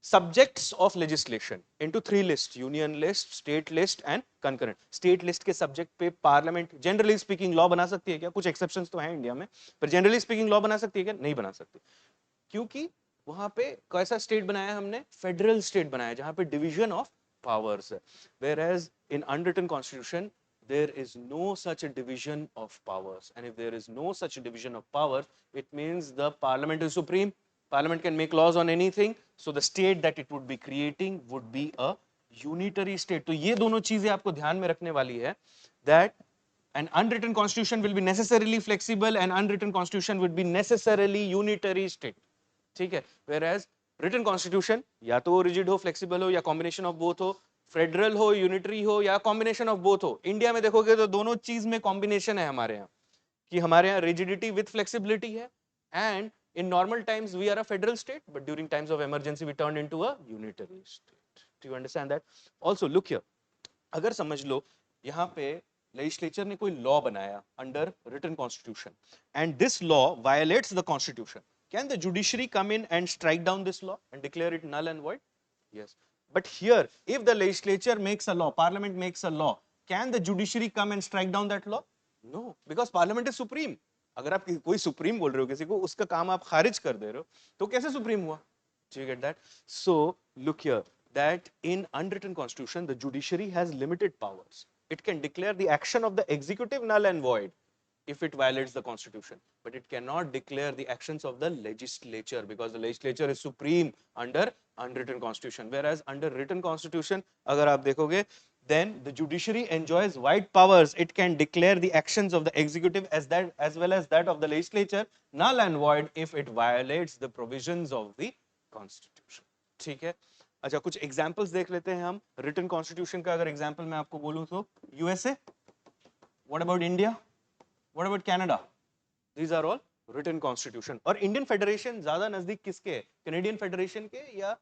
subjects of legislation into 3 lists: union list, state list and concurrent. state list के subject पे parliament generally speaking law बना सकती है क्या? कुछ exceptions तो हैं India में, पर generally speaking law बना सकती है क्या? नहीं बना सकती. क्योंकि वहां पे कैसा स्टेट बनाया हमने? फेडरल स्टेट बनाया, जहां पे डिवीजन ऑफ पावर्स है. Whereas in unwritten constitution there is no such a division of powers, and if there is no such a division of powers, it means the parliament is supreme. Parliament can make laws on anything, so the state that it would be creating would be a unitary state. तो ये दोनों चीजें आपको ध्यान में रखने वाली है, that an unwritten constitution will be necessarily flexible and unwritten constitution would be necessarily unitary state. ठीक है? Whereas written constitution या तो rigid हो, flexible हो, या combination of both हो, फेडरल हो, यूनिटरी हो, या कॉम्बिनेशन ऑफ बोथ हो. इंडिया में देखोगे तो दोनों चीज में कॉम्बिनेशन है हमारे यहाँ, कि हमारे यहाँ रिजिडिटी विद फ्लेक्सिबिलिटी है, and in normal times we are a federal state, but during times of emergency we turn into a unitary state. Do you understand that? Also look here, अगर समझ लो यहाँ पे legislature ने कोई law बनाया under written constitution and this law violates the constitution, can the judiciary come in and strike down this law and declare it null and void? Yes. But here, if the legislature makes a law, parliament makes a law, can the judiciary come and strike down that law? No, because parliament is supreme. अगर आप कोई supreme बोल रहे हो किसी को, उसका काम आप खारिज कर दे रहे हो, तो कैसे सुप्रीम हुआ? Do you get that? So look here, that in unwritten constitution the judiciary has limited powers. It can declare the action of the executive null and void if it violates the constitution, but it cannot declare the actions of the legislature, because the legislature is supreme under unwritten constitution. Whereas under written constitution, अगर आप देखोगे, then the judiciary enjoys wide powers. It can declare the actions of the executive as well as that of the legislature null and void if it violates the provisions of the constitution. ठीक है? अच्छा, कुछ examples देख लेते हैं हम written constitution का. अगर example मैं आपको बोलूं तो USA, what about India, what about Canada? These are all written constitution. और Indian Federation ज्यादा नजदीक किसके है? Canadian Federation के या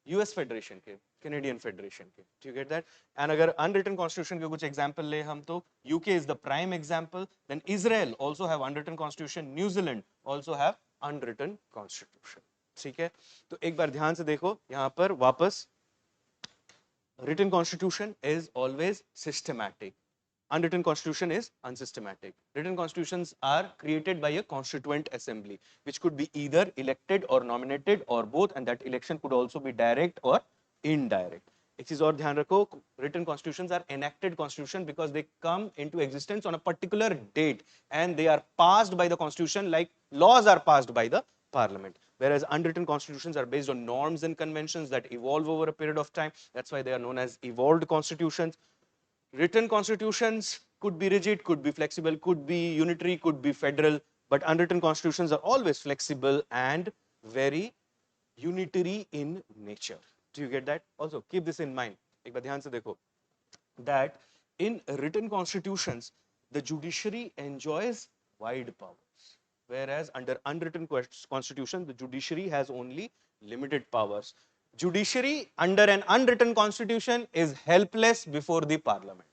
US Federation के? Canadian Federation के. Do you get that? And अगर unwritten constitution के कुछ example ले हम तो UK is the prime example. Then Israel also have unwritten constitution. New Zealand also have unwritten constitution. ठीक है? तो एक बार ध्यान से देखो यहाँ पर वापस, written constitution is always systematic. Unwritten constitution is unsystematic. Written constitutions are created by a constituent assembly, which could be either elected or nominated or both, and that election could also be direct or indirect. एक चीज और ध्यान रखो, written constitutions are enacted constitution because they come into existence on a particular date and they are passed by the constitution like laws are passed by the parliament. Whereas unwritten constitutions are based on norms and conventions that evolve over a period of time. That's why they are known as evolved constitutions. Written constitutions could be rigid, could be flexible, could be unitary, could be federal, but unwritten constitutions are always flexible and very unitary in nature. Do you get that? Also, keep this in mind. एक बार ध्यान से देखो that in written constitutions, the judiciary enjoys wide powers, whereas under unwritten constitution, the judiciary has only limited powers. Judiciary under an unwritten constitution is helpless before the parliament,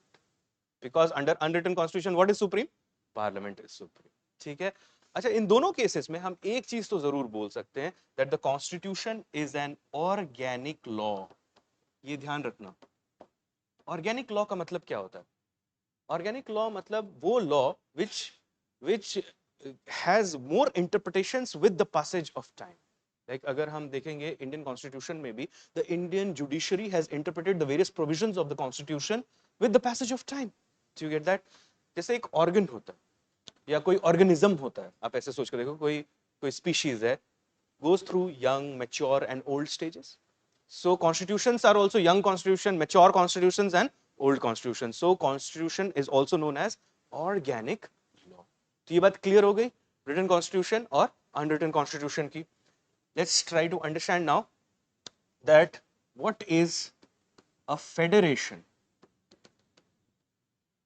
because under unwritten constitution what is supreme? Parliament is supreme. ठीक है? अच्छा, इन दोनों cases में हम एक चीज तो जरूर बोल सकते हैं that the constitution is an organic law. ये ध्यान रखना. Organic law का मतलब क्या होता है? Organic law मतलब वो law which has more interpretations with the passage of time. Like अगर हम देखेंगे Indian Constitution में भी, the Indian judiciary has interpreted the various provisions of the Constitution with the passage of time. Do you get that? जैसे एक organ होता है या कोई organism होता है, आप ऐसे सोच कर देखो, कोई species है, goes through young, mature and old stages. So constitutions are also young constitution, mature constitutions and old constitutions. So constitution is also known as organic law. तो ये बात clear हो गई written constitution और unwritten constitution की. Let's try to understand now that what is a federation.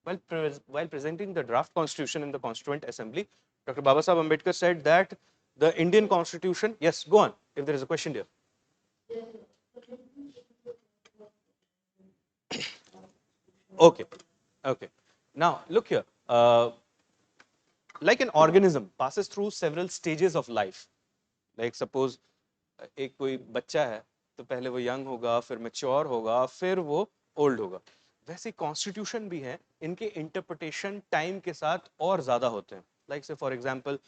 While presenting the draft constitution in the Constituent Assembly, Dr. Babasaheb Ambedkar said that the Indian Constitution, yes, go on, if there is a question here. Okay, okay. Now, look here. Like an organism passes through several stages of life. Like suppose एक कोई बच्चा है तो पहले वो young होगा, फिर mature होगा, फिर वो ओल्ड होगा. वैसे कॉन्स्टिट्यूशन भी है, इनके इंटरप्रिटेशन टाइम के साथ और ज्यादा होते हैं. Like say for example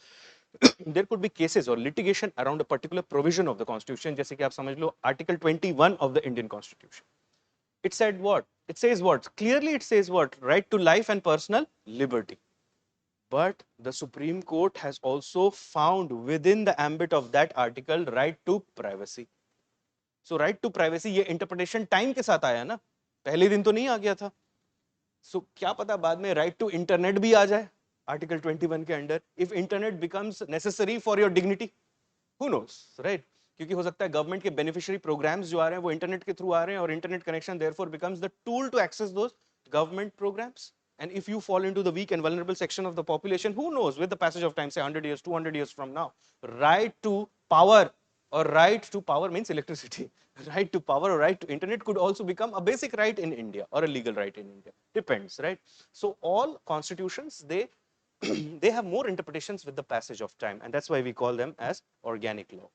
there could be cases or litigation around a particular provision of the constitution. जैसे कि आप समझ लो article 21 of the Indian Constitution. It said what? It says what? Clearly it says what? Right to life and personal liberty. But the Supreme Court has also found within the ambit of that article right to privacy. So right to privacy ये interpretation time के साथ आया ना, पहले दिन तो नहीं आ गया था. So क्या पता बाद में right to internet भी आ जाए article 21 के under, if internet becomes necessary for your dignity, who knows, right? क्योंकि हो सकता है गवर्नमेंट के बेनिफिशियरी प्रोग्राम्स जो आ रहे हैं वो इंटरनेट के थ्रू आ रहे हैं और internet connection therefore becomes the tool to access those government programs. And if you fall into the weak and vulnerable section of the population, who knows, with the passage of time, say 100 years, 200 years from now, right to power or right to power means electricity, right to power or right to internet could also become a basic right in India or a legal right in India. Depends, right? So all constitutions, they they have more interpretations with the passage of time, and that's why we call them as organic law.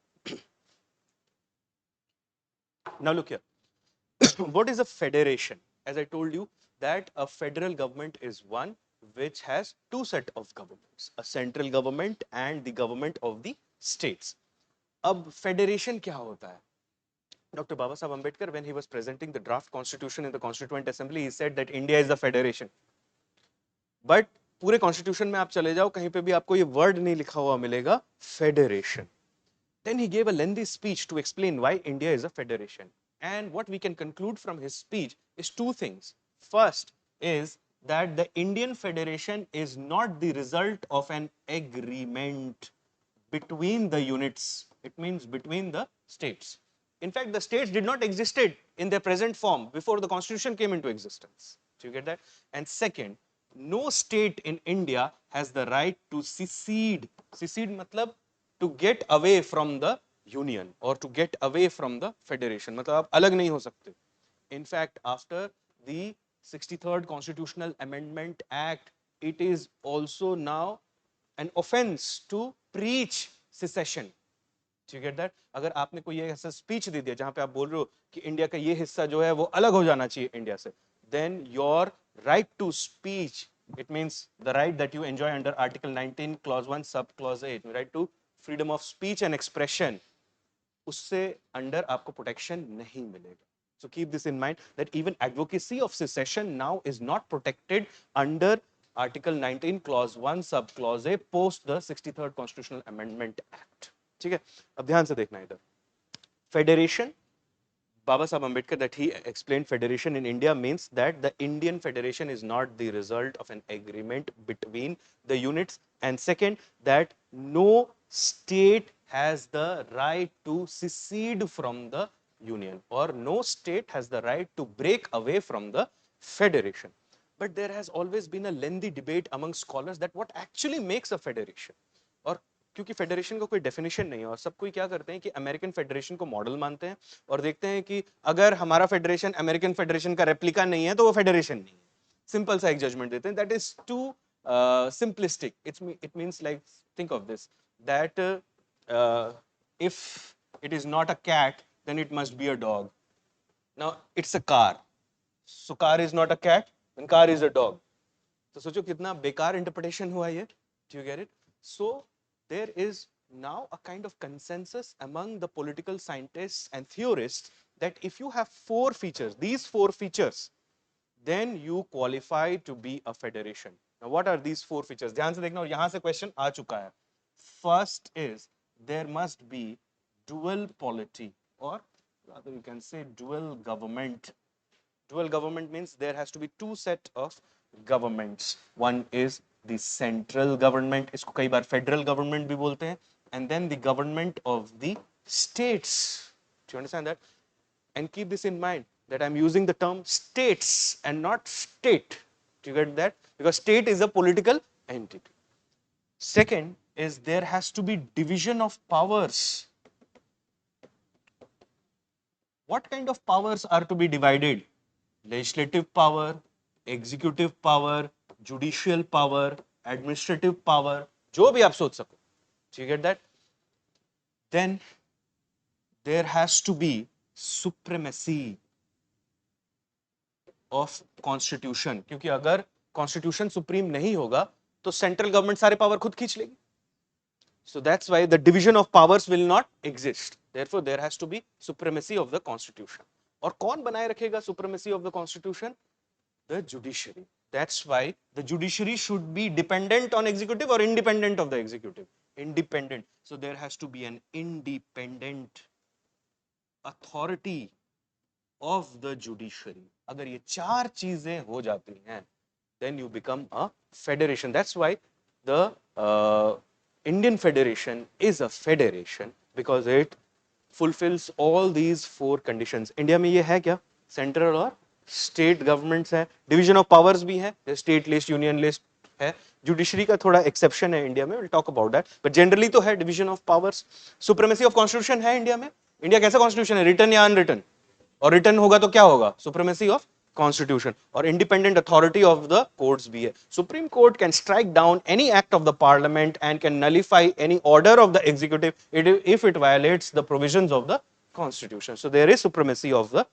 Now look here. What is a federation? As I told you, that a federal government is one which has two sets of governments, a central government and the government of the states. अब federation क्या होता है? Dr. Babasaheb Ambedkar, when he was presenting the draft constitution in the Constituent Assembly, he said that India is the federation. But पूरे constitution में आप चले जाओ, कहीं पे भी आपको ये word नहीं लिखा हुआ मिलेगा, federation. Then he gave a lengthy speech to explain why India is a federation. And what we can conclude from his speech is two things. First is that the Indian Federation is not the result of an agreement between the units. It means between the states. In fact, the states did not existed in their present form before the constitution came into existence. Do you get that? And second, no state in India has the right to secede. Secede matlab to get away from the union or to get away from the federation. मतलब आप अलग नहीं हो सकते. In fact, after the 63rd Constitutional Amendment Act, it is also now an offense to preach secession. Do you get that? अगर आपने कोई ऐसा speech दे दिया जहां पे आप बोल रहे हो कि इंडिया का ये हिस्सा जो है वो अलग हो जाना चाहिए इंडिया से, then your right to speech, it means the right that you enjoy under Article 19, Clause 1, Sub Clause 8, right to freedom of speech and expression, उससे अंडर आपको प्रोटेक्शन नहीं मिलेगा. So keep this in mind that even advocacy of secession now is not protected under Article 19, Clause 1, Sub Clause A, post the 63rd Constitutional Amendment Act. ठीक है, अब ध्यान से देखना इधर. Federation, Baba Sahib Ambedkar, that he explained federation in India means that the Indian federation is not the result of an agreement between the units, and second, that no state has the right to secede from the union, or no state has the right to break away from the federation. But there has always been a lengthy debate among scholars that what actually makes a federation. और क्योंकि federation का कोई definition नहीं है और सब कोई क्या करते हैं कि अमेरिकन फेडरेशन को मॉडल मानते हैं और देखते हैं कि अगर हमारा फेडरेशन अमेरिकन फेडरेशन का रेप्लिका नहीं है तो वो फेडरेशन नहीं है. सिंपल सा एक जजमेंट देते हैं. That is too simplistic. It means like, think of this, that if it is not a cat, then it must be a dog. Now it's a car, so car is not a cat, then car is a dog. तो सोचो कितना बेकार interpretation हुआ ये. Do you get it? So there is now a kind of consensus among the political scientists and theorists that if you have four features, these four features, then you qualify to be a federation. Now what are these four features? ध्यान से देखना और यहाँ से question आ चुका है. First is there must be dual polity, or rather you can say dual government. Dual government means there has to be two set of governments. One is the central government, इसको कई बार federal government भी बोलते हैं, and then the government of the states. Do you understand that? And keep this in mind that I'm using the term states and not state. Do you get that? Because state is a political entity. Second is there has to be division of powers. What kind of powers are to be divided? Legislative power, executive power, judicial power, administrative power, जो भी आप सोच सको. Do you get that? Then there has to be supremacy of constitution, क्योंकि अगर constitution supreme नहीं होगा तो central government सारे power खुद खींच लेगी. So that's why the division of powers will not exist. Therefore there has to be supremacy of the constitution. और कौन बनाए रखेगा supremacy of the constitution? The judiciary. That's why the judiciary should be dependent on executive or independent of the executive. Independent. So there has to be an independent authority of the judiciary. अगर ये चार चीजें हो जाती हैं, then you become a federation. That's why the Indian Federation is a federation because it fulfills all these four conditions. India में ये है क्या? सेंट्रल और स्टेट गवर्नमेंट्स है, डिवीजन ऑफ पावर्स भी है, स्टेट लिस्ट, यूनियन लिस्ट है, judiciary का थोड़ा एक्सेप्शन है इंडिया में, will talk about that, but generally तो है division of powers. Supremacy of constitution है इंडिया में. इंडिया कैसा कॉन्स्टिट्यूशन है? रिटन या अनरिटन? और रिटन होगा तो क्या होगा? Supremacy of constitution. और independent authority of the courts भी है. Supreme Court can strike down any act of the parliament and can nullify any order of the executive if it violates the provisions of the constitution. So there is supremacy of the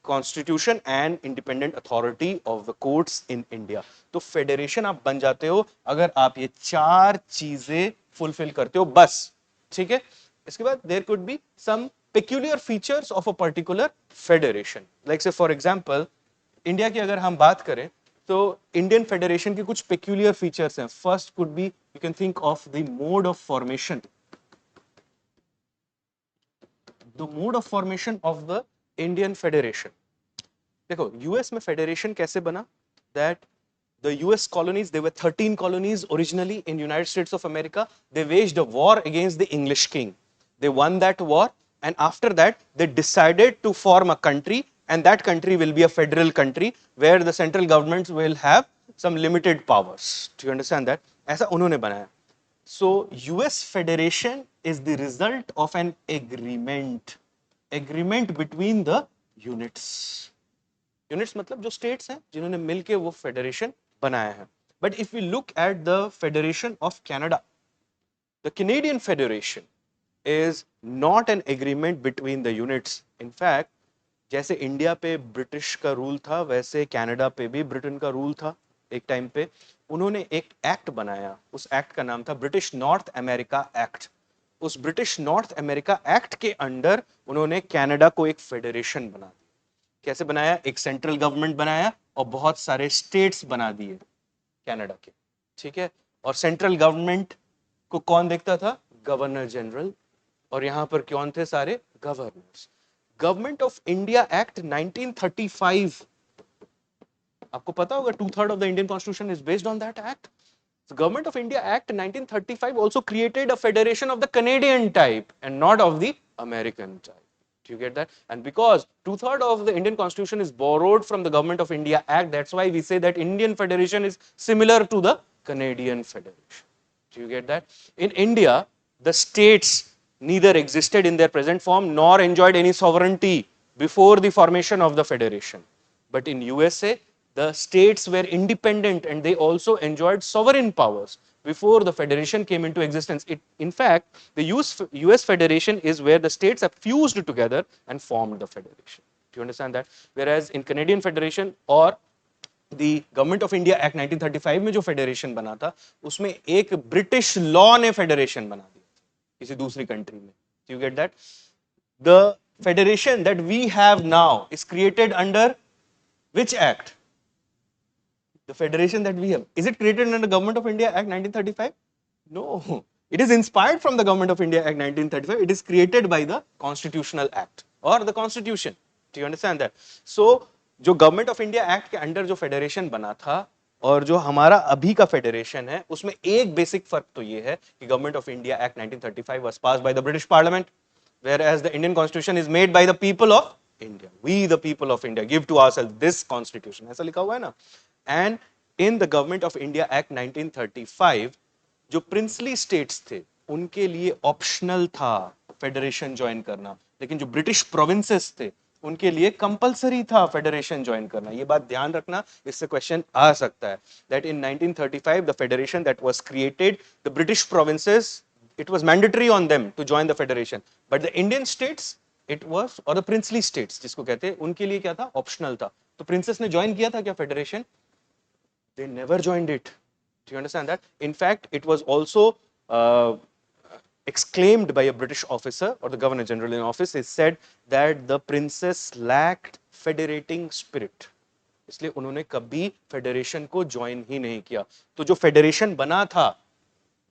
constitution and independent authority of the courts in India. तो federation आप बन जाते हो अगर आप ये चार चीजें फुलफिल करते हो बस. ठीक है. इसके बाद there could be some peculiar features of a particular federation. Like say for example, India की अगर हम बात करें तो इंडियन फेडरेशन के कुछ पेक्यूलियर फीचर्स हैं. First could be, you can think of the mode of formation. The mode of formation of the Indian federation. देखो यूएस में फेडरेशन कैसे बना? That the US colonies, they were 13 colonies originally in United States of America. They waged a war against the English king. They won that war and after that they decided to form a country, and that country will be a federal country where the central governments will have some limited powers. Do you understand that? ऐसा उन्होंने बनाया. So US federation is the result of an agreement between the units. Units मतलब जो states हैं जिन्होंने मिलके वो federation बनाया है. But if we look at the Federation of Canada, the Canadian Federation is not an agreement between the units. In fact, जैसे India पे ब्रिटिश का रूल था, वैसे कनाडा पे भी ब्रिटेन का रूल था एक टाइम पे। उन्होंने एक एक्ट बनाया, उस एक्ट का नाम था ब्रिटिश नॉर्थ अमेरिका एक्ट। उस ब्रिटिश नॉर्थ अमेरिका एक्ट के अंडर उन्होंने कनाडा को एक फेडरेशन बना दिया। कैसे बनाया? एक सेंट्रल गवर्नमेंट बनाया और बहुत सारे स्टेट्स बना दिए कनाडा के, ठीक है। और सेंट्रल गवर्नमेंट को कौन देखता था? Governor general. और यहां पर कौन थे? सारे governors. Government of India act 1935, आपको पता होगा 2/3 of the Indian Constitution is based on that act. The Government of India Act 1935 also created a federation of the Canadian type and not of the American type. Do you get that? And because 2/3 of the Indian Constitution is borrowed from the Government of India Act, that's why we say that Indian Federation is similar to the Canadian Federation. Do you get that? In India, the states neither existed in their present form nor enjoyed any sovereignty before the formation of the federation. But in USA, the states were independent and they also enjoyed sovereign powers before the federation came into existence. In fact, the US federation is where the states have fused together and formed the federation. Do you understand that? Whereas in Canadian federation or the Government of India Act 1935 में जो federation बना था, उसमें एक British law ने federation बना दिया किसी दूसरी कंट्री में. You get that? The federation that we have now is created under which act? The federation that we have, is it created under Government of India Act 1935? No, it is inspired from the Government of India Act 1935. It is created by the Constitutional Act or the Constitution. Do you understand that? So जो government of India act के under जो federation बना था और जो हमारा अभी का फेडरेशन है, उसमें एक बेसिक फर्क तो ये है कि government of India act 1935 was passed by the British parliament, whereas the Indian constitution is made by the people of India. We the people of India give to ourselves this constitution. ऐसा लिखा हुआ है ना. And in the government of India Act 1935, जो princely states थे उनके लिए optional था फेडरेशन ज्वाइन करना, लेकिन जो ब्रिटिश प्रोविंसेस थे उनके लिए कंपलसरी था फेडरेशन ज्वाइन करना. ये बात ध्यान रखना, इससे क्वेश्चन आ सकता है. That in 1935 the federation that was created, the British provinces, it was mandatory on them to join the federation, but the Indian states it was, or the princely states जिसको कहते हैं, उनके लिए क्या था? ऑप्शनल था. तो प्रिंसेस ने ज्वाइन किया था क्या federation? They never joined it. Do you understand that? In fact, it was also exclaimed by a British officer or the Governor General in office. He said that the princess lacked federating spirit. इसलिए उन्होंने कभी federation को join ही नहीं किया. तो जो federation बना था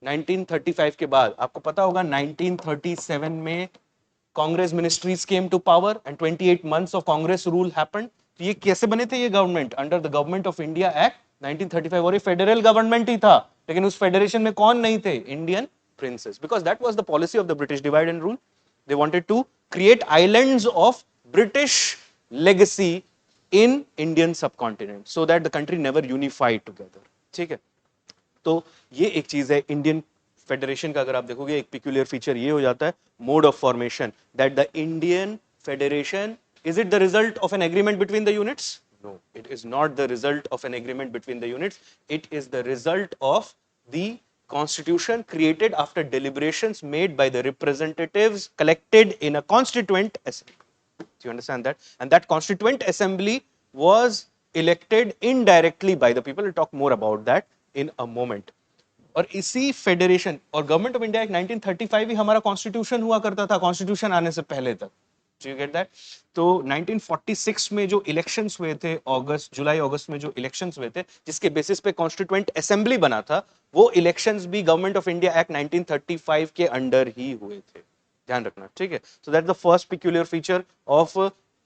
1935 के बाद, आपको पता होगा 1937 में Congress ministries came to power and 28 months of Congress rule happened. तो ये कैसे बने थे ये government? Under the government of India act 1935. और ये फेडरल गवर्नमेंट ही था, लेकिन उस फेडरेशन में कौन नहीं थे? Indian princes, because that was the policy of the British divide and rule. They wanted to create islands of British legacy in Indian subcontinent so that the country never unified together. ठीक है, तो ये एक चीज है Indian federation का. अगर आप देखोगे एक पिक्यूलियर फीचर ये हो जाता है, mode of formation, that the Indian federation, is it the result of an agreement between the units? No, it is not the result of an agreement between the units. It is the result of the constitution created after deliberations made by the representatives collected in a constituent assembly. Do you understand that? And that constituent assembly was elected indirectly by the people. We'll talk more about that in a moment. और इसी federation और government of India act 1935 ही हमारा constitution हुआ करता था, constitution आने से पहले तक. Do you get that? तो 1946 में जो इलेक्शंस हुए थे, जुलाई अगस्त में जो इलेक्शंस हुए थे, जिसके बेसिस पे कॉन्स्टिट्यूएंट असेंबली बना था, वो इलेक्शंस भी गवर्नमेंट ऑफ इंडिया एक्ट 1935 के अंडर ही हुए थे. ध्यान रखना, ठीक है. So that's the first peculiar feature of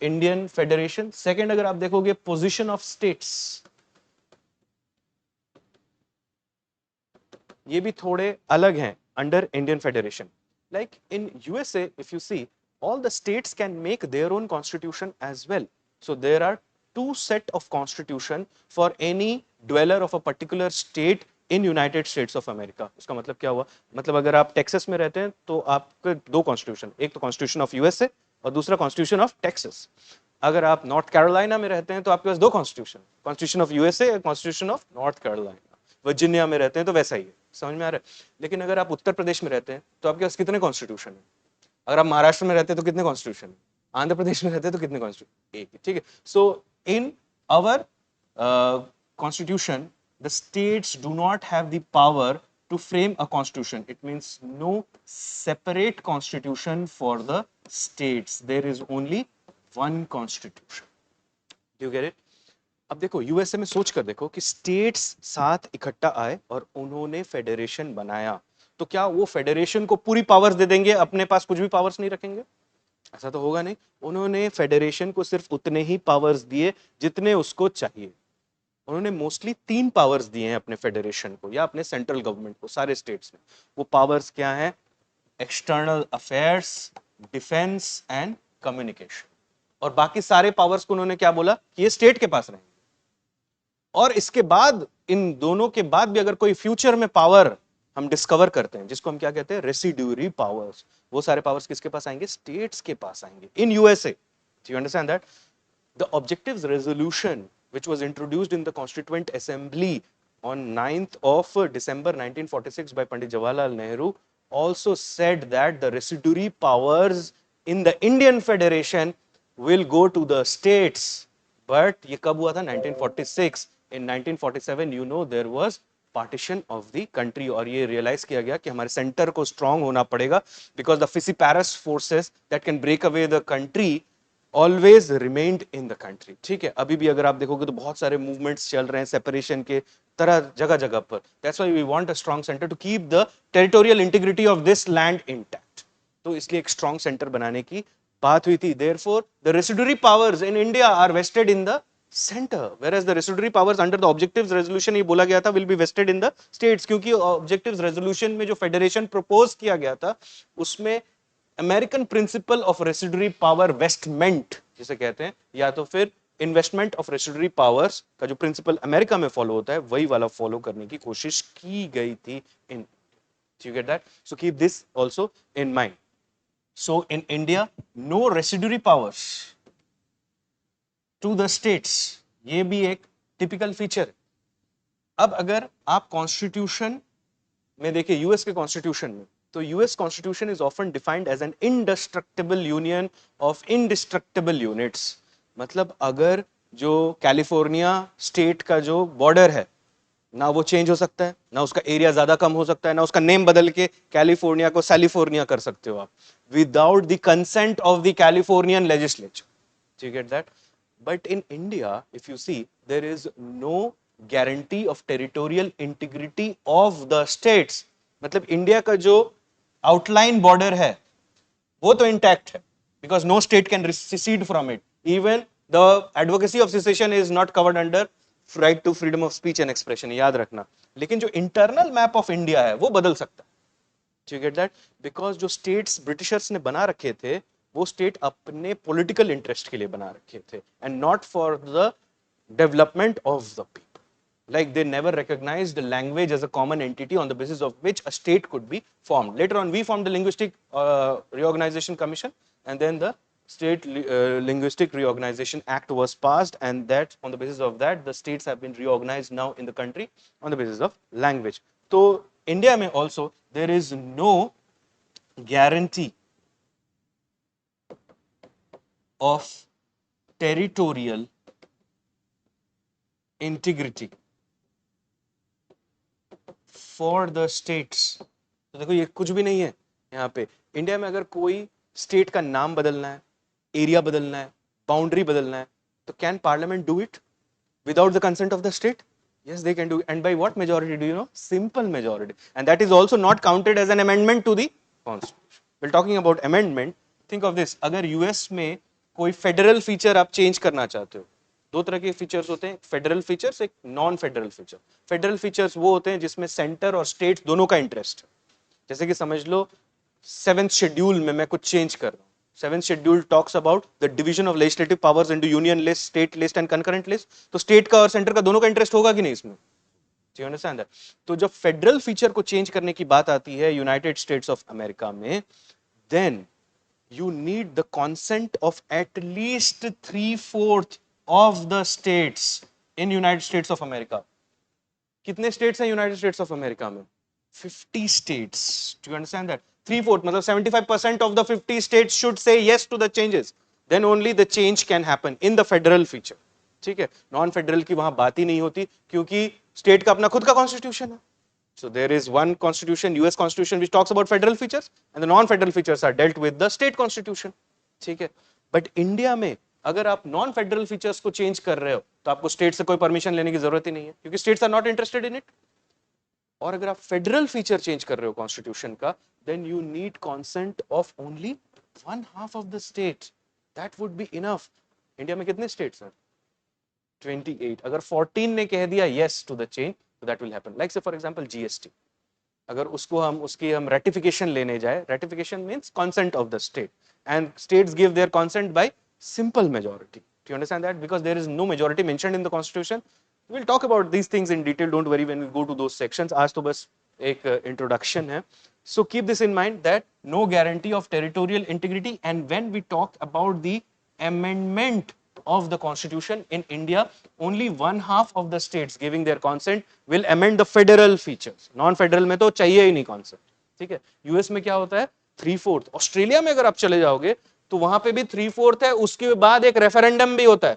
Indian federation. Second, अगर आप देखोगे पोजीशन ऑफ स्टेट्स, ये भी थोड़े अलग हैं under Indian federation. Like in USA, if you see, all the states can make their own constitution as well. So there are two set of constitution for any dweller of a particular state in United States of America. उसका मतलब क्या हुआ? मतलब अगर आप Texas में रहते हैं तो आपके दो कॉन्स्टिट्यूशन, एक तो कॉन्स्टिट्यूशन ऑफ यूएसए और दूसरा कॉन्स्टिट्यूशन ऑफ टेक्सास. अगर आप नॉर्थ कैरोलिना में रहते हैं तो आपके पास दो कॉन्स्टिट्यूशन, कॉन्स्टिट्यूशन ऑफ यूएसए और constitution of north Carolina. Virginia में रहते हैं तो वैसा ही है. समझ में आ रहा है? लेकिन अगर आप उत्तर प्रदेश में रहते हैं तो आपके पास कितने कॉन्स्टिट्यूशन है? अगर आप महाराष्ट्र में रहते हैं तो कितने कॉन्स्टिट्यूशन है? आंध्र प्रदेश में रहते हैं तो कितने कॉन्स्टिट्यूशन? एक, ठीक है। So in our constitution, the states do not have the power to frame a constitution. It means no separate constitution for the states. There is only one constitution. Do you get it? अब देखो USA में सोच कर देखो कि states साथ इकट्ठा आए और उन्होंने फेडरेशन बनाया, तो क्या वो फेडरेशन को पूरी पावर्स दे देंगे, अपने पास कुछ भी पावर्स नहीं रखेंगे? ऐसा तो होगा नहीं। उन्होंने फेडरेशन को सिर्फ उतने ही पावर्स दिए जितने उसको चाहिए। उन्होंने मोस्टली 3 पावर्स दिए हैं अपने फेडरेशन को या अपने सेंट्रल गवर्नमेंट को सारे स्टेट्स में। वो पावर्स क्या हैं? External affairs, defence and communication. और बाकी सारे पावर्स को उन्होंने क्या बोला कि ये स्टेट के पास रहेंगे। और इसके बाद इन दोनों के बाद भी अगर कोई फ्यूचर में पावर हम डिस्कवर करते हैं, जिसको हम क्या कहते हैं, रेसिड्यूरी पावर्स, वो सारे पावर्स किसके पास आएंगे? स्टेट्स के पास आएंगे in USA. Do you understand that? The objectives resolution, which was introduced in the Constituent Assembly on 9th of December 1946 by Pandit Jawaharlal Nehru, also said that the residuary powers in the Indian Federation will go to the states. But ये कब हुआ था? 1946. In 1947, you know, there was partition of the country, और ये realize किया गया कि हमारे सेंटर को strong होना पड़ेगा, because the Fissiparas forces that can break away the country always remained in the country. ठीक है, अभी भी अगर आप देखोगे तो बहुत सारे मूवमेंट्स चल रहे हैं सेपरेशन के तरह जगह जगह पर। That's why we want a strong center to keep the territorial integrity of this land intact. तो इसलिए एक strong center बनाने की बात हुई थी। Therefore, the residuary powers in India are vested in the center, whereas the residuary powers under the objectives resolution ये बोला गया था will be vested in the states, क्योंकि objectives resolution में जो फेडरेशन प्रपोज किया गया था उसमें American principle of residuary power vestment जिसे कहते हैं, या तो फिर इन्वेस्टमेंट ऑफ रेसिडुअरी पावर्स का जो प्रिंसिपल अमेरिका में फॉलो होता है वही वाला फॉलो करने की कोशिश की गई थी इन। You get that? So keep this also in mind. So in India, no residuary powers to the states. ये भी एक टिपिकल फीचर है। अब अगर आप कॉन्स्टिट्यूशन में देखिए, यूएस के कॉन्स्टिट्यूशन में, तो US constitution is often defined as an indestructible union of indestructible units. मतलब अगर जो कैलिफोर्निया स्टेट का जो बॉर्डर है, ना वो चेंज हो सकता है, ना उसका एरिया ज्यादा कम हो सकता है, ना उसका नेम बदल के कैलिफोर्निया को सैलिफोर्निया कर सकते हो आप, without the consent of the Californian legislature. Do you get that? But in India, if you see, there is no guarantee of territorial integrity of the states. मतलब इंडिया का जो आउटलाइन बॉर्डर है वो तो इंटैक्ट है, because no state can secede from it. Even the advocacy of secession is not covered under right to freedom of speech and expression, याद रखना। लेकिन जो इंटरनल मैप ऑफ इंडिया है वो बदल सकता है। Do you get that? Because जो स्टेट्स ब्रिटिशर्स ने बना रखे थे वो स्टेट अपने पॉलिटिकल इंटरेस्ट के लिए बना रखे थे, and not for the development of the people. Like they never recognized the language as a common entity on the basis of which a state could be formed. Later on, we formed the Linguistic Reorganization Commission, and then the State Linguistic Reorganization Act was passed, and that on the basis of that, the states have been reorganized now in the country on the basis of language. So, India mein also there is no guarantee of territorial integrity for the states. तो देखो ये कुछ भी नहीं है यहाँ पे। India में अगर कोई स्टेट का नाम बदलना है, एरिया बदलना है, बाउंड्री बदलना है, तो can parliament do it without the consent of the state? Yes, they can do. And by what majority do you know? Simple majority. And that is also not counted as an amendment to the constitution. Well, talking about amendment, think of this. अगर US में कोई federal feature आप change करना चाहते हो, दो तरह के फीचर्स होते हैं, फेडरल फीचर्स, एक non federal feature. Federal features वो होते हैं जिसमें सेंटर और स्टेट दोनों का इंटरेस्ट है। जैसे कि समझ लो 7th शेड्यूल में मैं कुछ चेंज कर रहा हूँ। 7th schedule talks about the division of legislative powers into union list, state list and concurrent list. तो स्टेट का और सेंटर का दोनों का इंटरेस्ट होगा कि नहीं इसमें? Do you understand that? तो जब फेडरल फीचर को चेंज करने की बात आती है यूनाइटेड स्टेट्स ऑफ अमेरिका में, then you need the consent of at least 3/4 of the states in United States of America. कितने states हैं United States of America में? 50 states. Do you understand that? 3/4 मतलब 75% of the 50 states should say yes to the changes. then only the change can happen in the federal feature. ठीक है, non federal की वहां बात ही नहीं होती क्योंकि स्टेट का अपना खुद का कॉन्स्टिट्यूशन है. So there is one constitution, US constitution, which talks about federal features, and the non-federal features are dealt with the state constitution. ठीक है, but India में अगर आप नॉन फेडरल फीचर्स को चेंज कर रहे हो तो आपको स्टेट से कोई परमिशन लेने की जरूरत ही नहीं है क्योंकि states are not interested in it. और अगर आप फेडरल फीचर चेंज कर रहे हो कॉन्स्टिट्यूशन का, then you need consent of only one half of the state. That would be enough. India में कितने स्टेट्स हैं? 28. अगर 14 ने कह दिया yes to the change, so that will happen. Like say for example GST. अगर उसकी हम ratification लेने जाए, ratification means consent of the state, and states give their consent by simple majority. Do you understand that? Because there is no majority mentioned in the constitution. We'll talk about these things in detail. Don't worry when we go to those sections. आज तो बस एक introduction है. So keep this in mind that no guarantee of territorial integrity, and when we talk about the amendment of the constitution in India, only one half of the states giving their consent will amend the federal features. Non-federal में तो चाहिए ही नहीं consent. ठीक है. US में क्या होता है? 3/4. ऑस्ट्रेलिया में अगर आप चले जाओगे तो वहां पे भी 3/4 है. उसके बाद एक रेफरेंडम भी होता है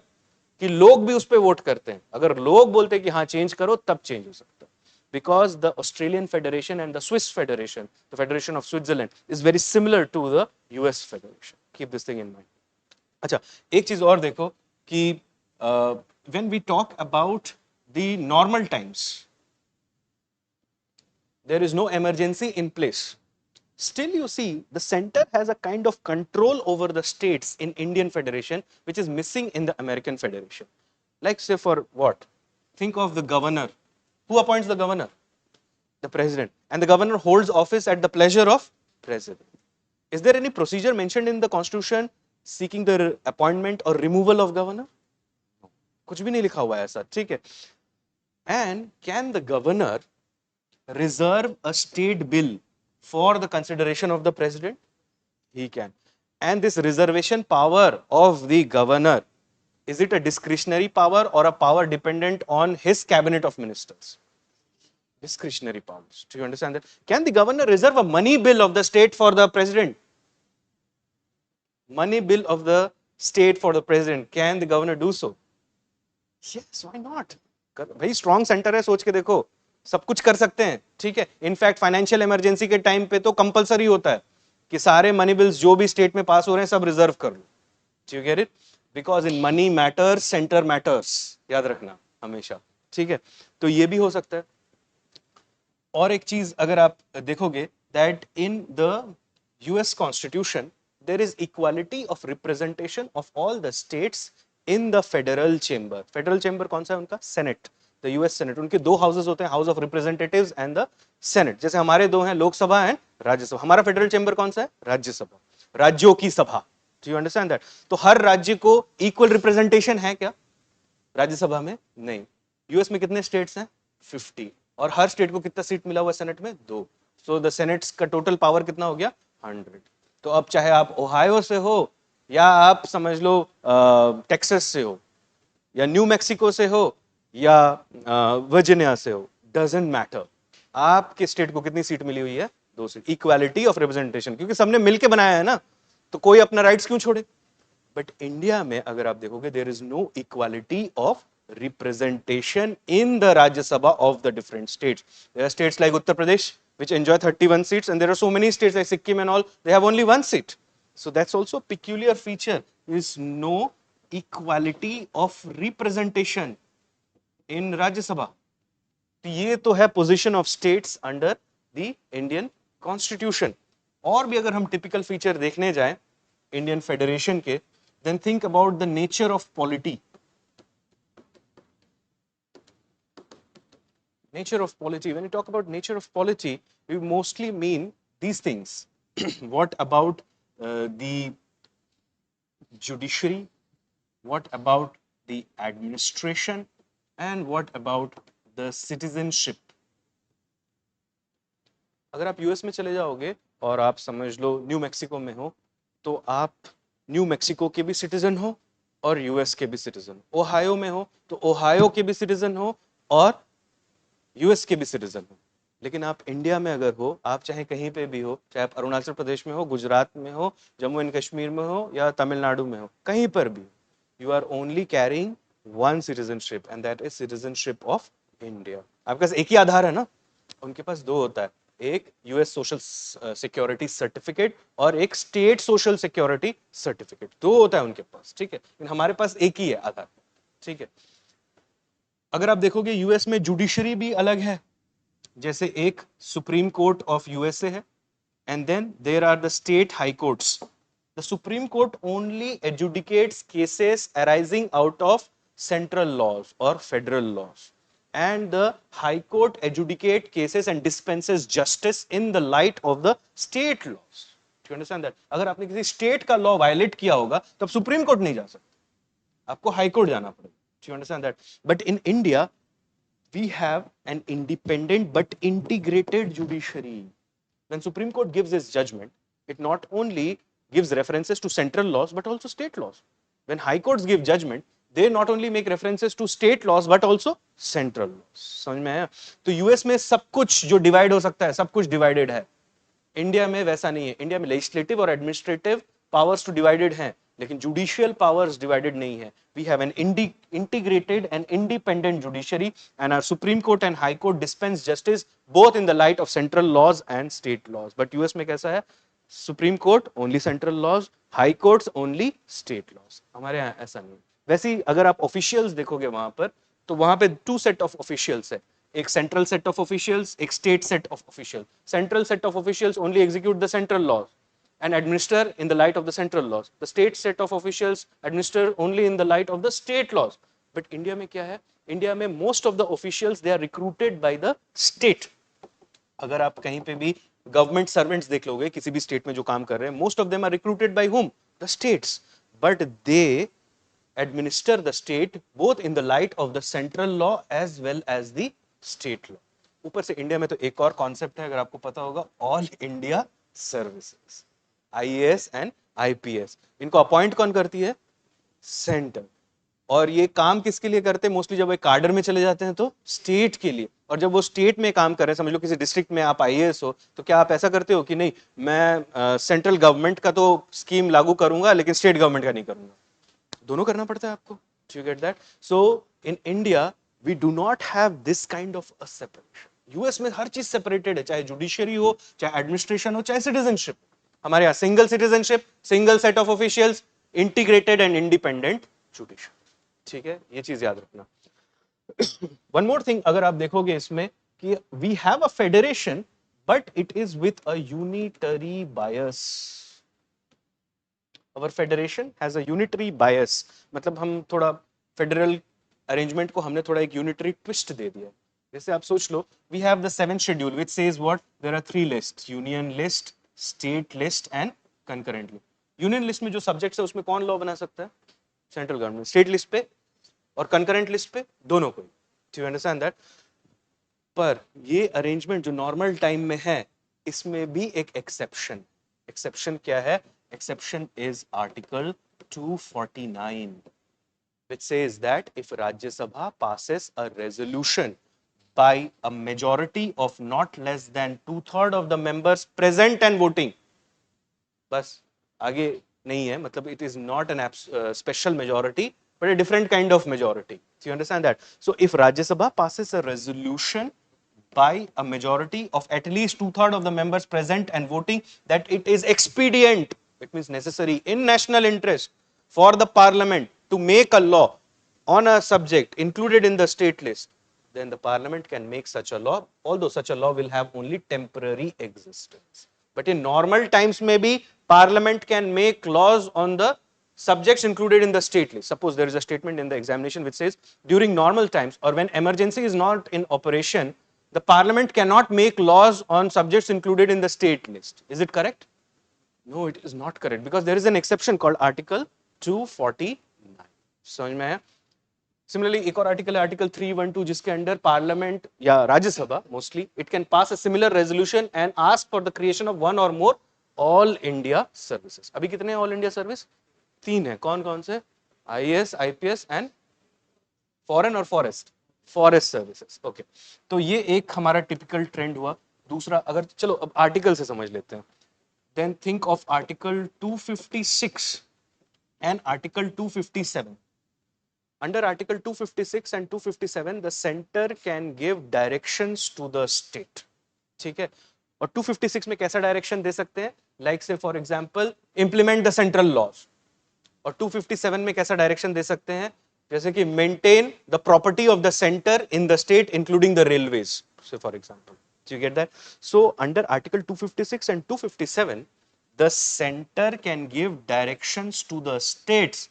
कि लोग भी उस पर वोट करते हैं. अगर लोग बोलते हैं कि हाँ चेंज करो तब चेंज हो सकता है. Because the Australian Federation and the Swiss Federation, the Federation of Switzerland, is very similar to the US Federation. Keep this thing in mind. अच्छा, एक चीज और देखो कि when we talk about the normal times, there is no emergency in place. Still, you see, the center has a kind of control over the states in Indian Federation, which is missing in the American Federation. Like, say, for what? Think of the governor. Who appoints the governor? The president. And the governor holds office at the pleasure of president. Is there any procedure mentioned in the constitution seeking the appointment or removal of governor? No. कुछ भी नहीं लिखा हुआ है ऐसा. ठीक है. And can the governor reserve a state bill for the consideration of the president? He can. And this reservation power of the governor, is it a discretionary power or a power dependent on his cabinet of ministers? Discretionary powers. Do you understand that? Can the governor reserve a money bill of the state for the president? Money bill of the state for the president. Can the governor do so? Yes, why not? भाई strong center है, सोच के देखो, सब कुछ कर सकते हैं. ठीक है. इनफैक्ट फाइनेंशियल इमरजेंसी के टाइम पे तो कंपलसरी होता है कि सारे मनी बिल्स जो भी स्टेट में पास हो रहे हैं सब रिजर्व कर लो. Do you get it? Because in money matters, center matters. याद रखना हमेशा. ठीक है. तो ये भी हो सकता है. और एक चीज अगर आप देखोगे that in the US Constitution there is equality of representation of all the states in the federal chamber. Federal chamber कौन सा है उनका? Senate. The US Senate. उनके दो houses होते हैं, House of Representatives and the Senate. जैसे हमारे दो हैं, लोकसभा एंड राज्यसभा. हमारा फेडरल चेंबर कौन सा है? राज्यसभा. राज्यों की सभा. Do you understand that? तो हर राज्य को इक्वल रिप्रेजेंटेशन है क्या राज्यसभा में? नहीं. यूएस में कितने स्टेट्स हैं? 50. और हर स्टेट को कितना सीट मिला हुआ सेनेट में? 2. सो द सेनेट्स का टोटल पावर कितना हो गया? 100. तो अब चाहे आप ओहायो से हो या आप समझ लो टेक्सास से हो या न्यू मैक्सिको से हो या वर्जीनिया से हो, डजंट मैटर. आपके स्टेट को कितनी सीट मिली हुई है? 2 सीट. इक्वालिटी ऑफ रिप्रेजेंटेशन, क्योंकि सबने मिलके बनाया है ना, तो कोई अपना राइट्स क्यों छोड़े? बट इंडिया में अगर आप देखोगे there is no equality of representation in the Rajya Sabha of the different states. There are states like Uttar Pradesh which enjoy 31 seats, and there are so many states like Sikkim and all, they have only 1 seat. So that's also a peculiar feature. There is no equality of representation in Rajya Sabha. ये तो है position of states under the Indian Constitution. और भी अगर हम typical feature देखने जाएं Indian Federation के, then think about the nature of polity. Nature of polity. When you talk about nature of polity, we mostly mean these things. What about the judiciary? What about the administration? And what about the citizenship? अगर आप US में चले जाओगे और आप समझ लो new Mexico में हो, तो आप न्यू मैक्सिको के भी सिटीजन हो और यूएस के भी सिटीजन हो. ओहायो में हो तो ओहायो के भी सिटीजन हो और यूएस के भी सिटीजन हो. लेकिन आप इंडिया में अगर हो, आप चाहे कहीं पे भी हो, चाहे आप अरुणाचल प्रदेश में हो, गुजरात में हो, जम्मू एंड कश्मीर में हो या तमिलनाडु में हो, कहीं पर भी, you are only carrying one citizenship and that is citizenship of India. आपके पास एक ही आधार है ना, उनके पास दो होता है, एक यूएस सोशल सिक्योरिटी सर्टिफिकेट और एक स्टेट सोशल सिक्योरिटी सर्टिफिकेट, दो होता है उनके पास, ठीक है, लेकिन हमारे पास एक ही है आधार, ठीक है। अगर आप देखोगे यूएस में जुडिशरी भी अलग है, जैसे एक सुप्रीम कोर्ट ऑफ यूएसए है and then there are the state high courts. The supreme court only adjudicates cases arising out of central laws और federal laws, and the high court adjudicate cases and dispenses justice in the light of the state laws. Do you understand that? अगर आपने किसी state का law violet किया होगा तब supreme court नहीं जा सकते, आपको हाई कोर्ट जाना पड़ेगा। Do you understand that? But in India we have an independent but integrated judiciary. When Supreme Court gives its judgment, it not only gives references to central laws but also state laws. When high courts give judgment, they not only make references to state laws but also central laws. समझ में आया? तो US में सब कुछ जो divide हो सकता है, सब कुछ डिवाइडेड है। इंडिया में वैसा नहीं है। इंडिया में लेजिस्लेटिव और एडमिनिस्ट्रेटिव पावर्स तो डिवाइडेड हैं, लेकिन जुडिशियल पावर्स डिवाइडेड नहीं है। We have an integrated and independent judiciary and our supreme court and high court dispense justice both in the light of central laws and state laws. But US में कैसा है? Supreme court only central laws, high courts only state laws. हमारे यहाँ ऐसा नहीं। वैसे ही अगर आप ऑफिशियल्स देखोगे वहां पर, तो वहां पे टू सेट ऑफ ऑफिशियल्स है, एक सेंट्रल सेट ऑफ ऑफिशियल्स, एक state set of officials. Central set of officials only execute the central laws and administer in the light of the central laws. The state set of officials administer only in the light of the state laws. But India में क्या है? India में most of the officials they are recruited by the state. अगर आप कहीं पे भी government servants देख लोगे किसी भी स्टेट में जो काम कर रहे हैं, most of them are recruited by whom? The states. But they administer the state both in the light of the central law as well as the state law. ऊपर से इंडिया में तो एक और कॉन्सेप्ट है, अगर आपको पता होगा, all India services, IAS and IPS. इनको अपॉइंट कौन करती है? सेंटर। और ये काम किसके लिए करते हैं? मोस्टली जब वो कार्डर में चले जाते हैं तो स्टेट के लिए। और जब वो स्टेट में काम कर रहे हैं, समझ लो किसी डिस्ट्रिक्ट में आप आईएएस हो, तो क्या आप ऐसा करते हो कि नहीं मैं सेंट्रल गवर्नमेंट का तो स्कीम लागू करूंगा लेकिन स्टेट गवर्नमेंट का नहीं करूंगा? दोनों करना पड़ता है आपको। You get that? So in India we do not have this kind of a separation. US में हर चीज सेपरेटेड है, चाहे जुडिशरी हो, चाहे एडमिनिस्ट्रेशन हो, चाहे सिटीजनशिप। हमारे यहाँ single citizenship, single set of officials, integrated and independent judiciary. ठीक है, ये चीज याद रखना। वन मोर थिंग, अगर आप देखोगे इसमें कि we have a federation but it is with a unitary bias. Our federation has a unitary bias, मतलब हम थोड़ा फेडरल अरेंजमेंट को हमने थोड़ा एक यूनिटरी ट्विस्ट दे दिया। जैसे आप सोच लो, we have the 7th schedule which says what, there are 3 lists, union list, state list and concurrently. Union list में जो सब्जेक्ट्स है उसमें कौन लॉ बना सकता है? Central government. स्टेट लिस्ट पे और कंकरेंट लिस्ट पे दोनों कोई। Do you understand that? पर ये अरेंजमेंट जो नॉर्मल टाइम में है, इसमें भी एक एक्सेप्शन। एक्सेप्शन क्या है? Exception is article 249 which says that if Rajya Sabha passes a resolution by a majority of not less than 2/3 of the members present and voting, बस आगे नहीं है, मतलब it is not an special majority but a different kind of majority. So you understand that? So if Rajya Sabha passes a resolution by a majority of at least 2/3 of the members present and voting that it is expedient, it means necessary in national interest for the parliament to make a law on a subject included in the state list, then the parliament can make such a law, although such a law will have only temporary existence. But in normal times maybe parliament can make laws on the subjects included in the state list. Suppose there is a statement in the examination which says during normal times or when emergency is not in operation, the parliament cannot make laws on subjects included in the state list. Is it correct? No, it is not correct, because there is an exception called article 249. समझ में आया? Similarly, एक और article है article 312, जिसके under parliament या Rajya Sabha mostly it can pass a similar resolution and ask for the creation of one और more all India services. अभी कितने ऑल इंडिया सर्विस? 3 है। कौन कौन से? आईएएस, आईपीएस एंड फॉरेन और फॉरेस्ट। Forest services. ओके, तो ये एक हमारा टिपिकल ट्रेंड हुआ। दूसरा, अगर चलो अब आर्टिकल से समझ लेते हैं, then think of article 256 and article 257. Under article 256 and 257 the center can give directions to the state, ठीक है। और 256 में कैसा डायरेक्शन दे सकते हैं, like say for example implement the central laws. और 257 में कैसा डायरेक्शन दे सकते हैं, जैसे कि maintain the property of the centre in the state including the railways से for example. Do you get that? So under article 256 and 257 the center can give directions to the states।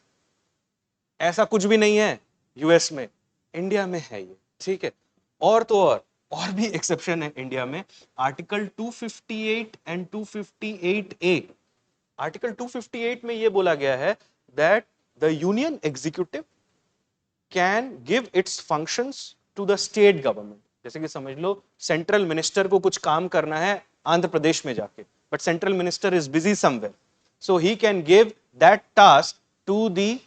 ऐसा कुछ भी नहीं है यूएस में, India में है ये, ठीक है। और तो और भी एक्सेप्शन है इंडिया में। आर्टिकल 258 एंड 258 ए, आर्टिकल 258 में ये बोला गया है that the union executive can give its functions to the state government. जैसे कि समझ लो सेंट्रल मिनिस्टर को कुछ काम करना है आंध्र प्रदेश में जाके, but central minister is busy somewhere, so he can give that task to the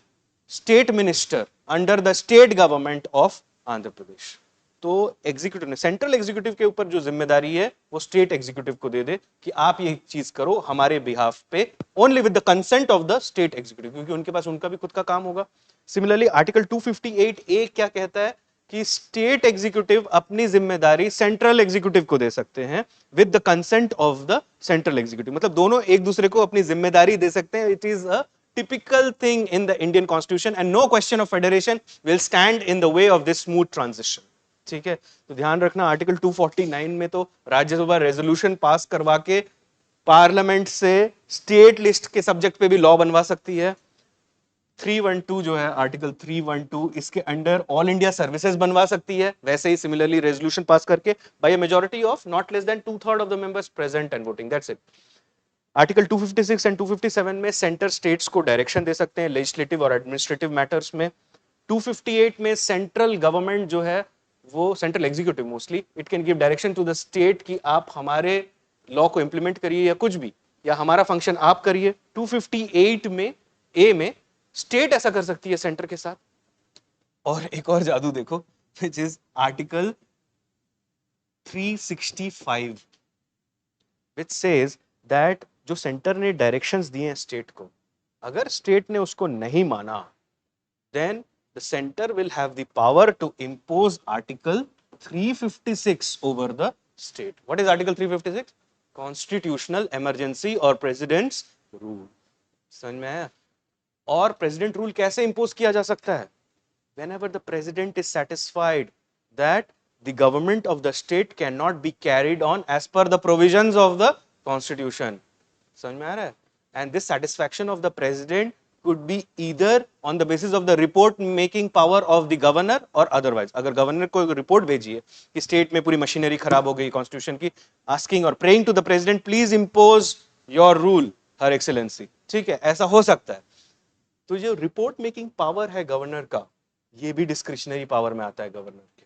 state minister under the state government of Andhra Pradesh. तो एग्जीक्यूटिव ने, सेंट्रल एग्जीक्यूटिव के ऊपर जो जिम्मेदारी है वो स्टेट एग्जीक्यूटिव को दे दे कि आप ये चीज करो हमारे बिहाफ पे, only with the consent of the state executive, क्योंकि उनके पास उनका भी खुद का काम होगा। सिमिलरली आर्टिकल 258 ए क्या कहता है कि स्टेट एग्जीक्यूटिव अपनी जिम्मेदारी सेंट्रल एग्जीक्यूटिव को दे सकते हैं with the consent of the central executive, मतलब दोनों एक दूसरे को अपनी जिम्मेदारी दे सकते हैं। It is a typical thing in the Indian constitution and no question of federation will stand in the way of this smooth transition, ठीक है। तो ध्यान रखना आर्टिकल 249 में तो राज्यसभा रेजोल्यूशन पास करवा के पार्लियामेंट से स्टेट लिस्ट के सब्जेक्ट पे भी लॉ बनवा सकती है। 312 जो है आर्टिकल 312, इसके अंडर ऑल इंडिया सर्विसेज बनवा सकती है, वैसे ही सिमिलरली रेजोल्यूशन पास करके by a majority of not less than 2/3 of the members present and voting, that's it. Article 256 and 257 में सेंटर स्टेट्स को डायरेक्शन दे सकते हैं लेजिस्लेटिव और एडमिनिस्ट्रेटिव मैटर्स में। 258 में सेंट्रल गवर्नमेंट जो है वो central executive mostly, it can give direction to the state कि आप हमारे लॉ को इंप्लीमेंट करिए या कुछ भी, या हमारा फंक्शन आप करिए। 258 में ए में स्टेट ऐसा कर सकती है सेंटर के साथ। और एक और जादू देखो, which is article 365 which says that जो सेंटर ने डायरेक्शंस दिए हैं स्टेट को, अगर स्टेट ने उसको नहीं माना, then the centre will have the power to impose article 356 over the state. What is article 356? Constitutional emergency और प्रेसिडेंट्स रूल। समझ में आया? और प्रेसिडेंट रूल कैसे इंपोज किया जा सकता है? whenever the president is satisfied that the government of the state cannot be carried on as per the provisions of the constitution। समझ में आ रहा है? And this satisfaction of the president could be either on the basis of the report making power of the governor or otherwise। अगर governor को report भेजी है कि state में पूरी मशीनरी खराब हो गई कॉन्स्टिट्यूशन की, आस्किंग और praying to the president please impose your rule her excellency, ठीक है, ऐसा हो सकता है। तो जो रिपोर्ट मेकिंग पावर है गवर्नर का, ये भी डिस्क्रिशनरी पावर में आता है गवर्नर के।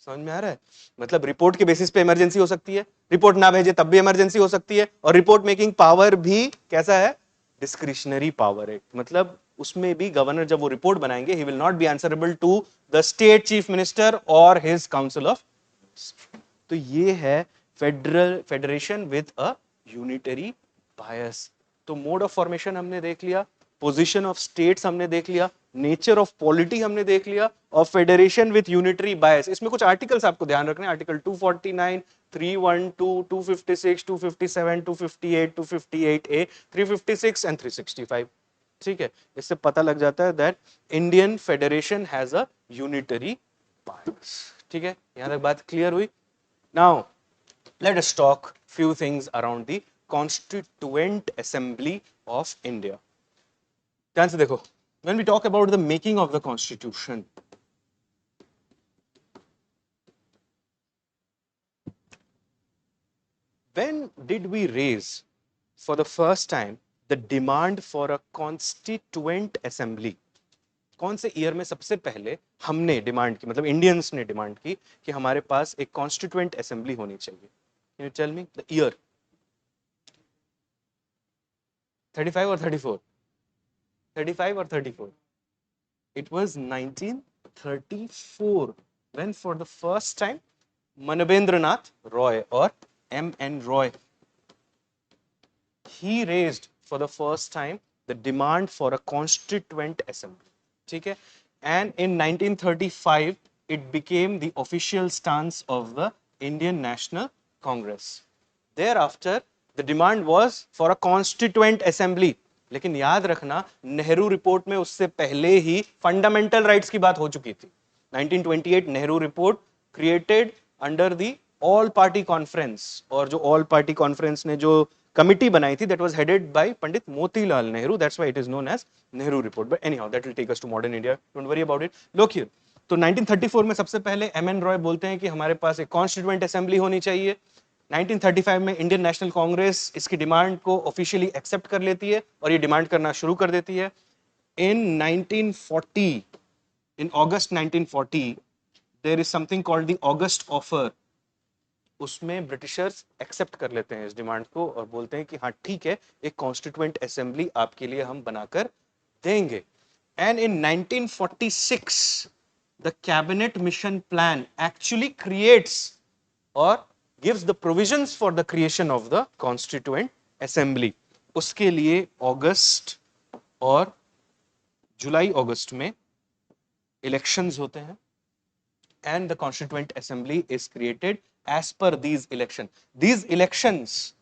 समझ में आ रहा है? मतलब रिपोर्ट के बेसिस पे इमरजेंसी हो सकती है, रिपोर्ट ना भेजे तब भी इमरजेंसी हो सकती है, और रिपोर्ट मेकिंग पावर भी कैसा है? डिस्क्रिशनरी पावर है। मतलब उसमें भी गवर्नर जब वो रिपोर्ट बनाएंगे, he will not be answerable to the state chief minister और हिज काउंसिल ऑफ। तो ये है federation with a unitary bias. तो मोड ऑफ फॉर्मेशन हमने देख लिया, पोजीशन ऑफ स्टेट्स हमने देख लिया, नेचर ऑफ पॉलिटी हमने देख लिया, और फेडरेशन विथ यूनिटरी बायस। इसमें कुछ आर्टिकल्स आपको ध्यान रखने, आर्टिकल 249, 312, 256, 257, 258, 258 ए, 356 एंड 365, ठीक है। इससे पता लग जाता है that Indian federation has a unitary बायस, ठीक है। यहां तक बात क्लियर हुई? Now let us talk few things around the constituent assembly of India। ध्यान से देखो, when we talk about the making of the constitution, when did we raise for the first time the demand for a constituent assembly? कौन से year में सबसे पहले हमने demand की, मतलब इंडियंस ने डिमांड की कि हमारे पास एक कॉन्स्टिट्यूएंट असेंबली होनी चाहिए? Can you tell me the year? 35 or 34? 35 or 34? It was 1934 when for the first time Manabendranath Roy or M.N. Roy, he raised for the first time the demand for a constituent assembly. ठीक है? And in 1935, it became the official stance of the Indian National Congress. Thereafter, the demand was for a constituent assembly. लेकिन याद रखना, Nehru report में उससे पहले ही fundamental rights की बात हो चुकी थी. 1928 Nehru report created under the all party conference, और जो ऑल पार्टी कॉन्फ्रेंस ने जो कमिटी बनाई थी, that was headed by Pandit Motilal Nehru. That's why it is known as Nehru report. But anyhow, that will take us to modern India. Don't worry about it. Look here. तो 1934 में सबसे पहले M.N. Roy बोलते हैं कि हमारे पास एक कॉन्स्टिट्यूएंट असेंबली होनी चाहिए. 1935 में इंडियन नेशनल कांग्रेस इसकी डिमांड को ऑफिशियली एक्सेप्ट कर लेती है और ये डिमांड करना शुरू कर देती है. In 1940, in August 1940, there is something called the August offer. उसमें ब्रिटिशर्स एक्सेप्ट कर लेते हैं इस डिमांड को और बोलते हैं कि हाँ ठीक है, एक कॉन्स्टिट्यूएंट असेंबली आपके लिए हम बनाकर देंगे. And in 1946 the cabinet mission plan actually creates और gives the provisions for the creation of the constituent assembly. उसके लिए अगस्त और जुलाई अगस्त में इलेक्शंस होते हैं and the constituent assembly is created as per these elections. These elections,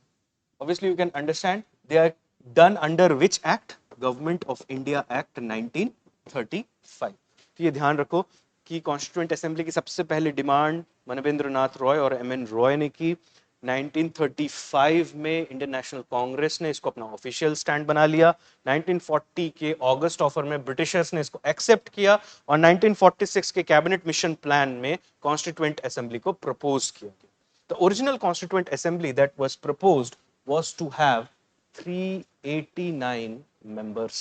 obviously you can understand, they are done under which act? Government of India Act 1935. तो ये ध्यान रखो कि कॉन्स्टिट्यूएंट असेंबली की सबसे पहले डिमांड मनवेंद्रनाथ रॉय और M.N. रॉय ने की. 1935 में इंडियन नेशनल कांग्रेस ने इसको अपना ऑफिशियल स्टैंड बना लिया. 1940 के अगस्त ऑफर में ब्रिटिशर्स ने इसको एक्सेप्ट किया और 1946 के कैबिनेट मिशन प्लान में कॉन्स्टिट्यूएंट असेंबली को प्रपोज किया गया. The original constituent assembly that was proposed was to have 389 members.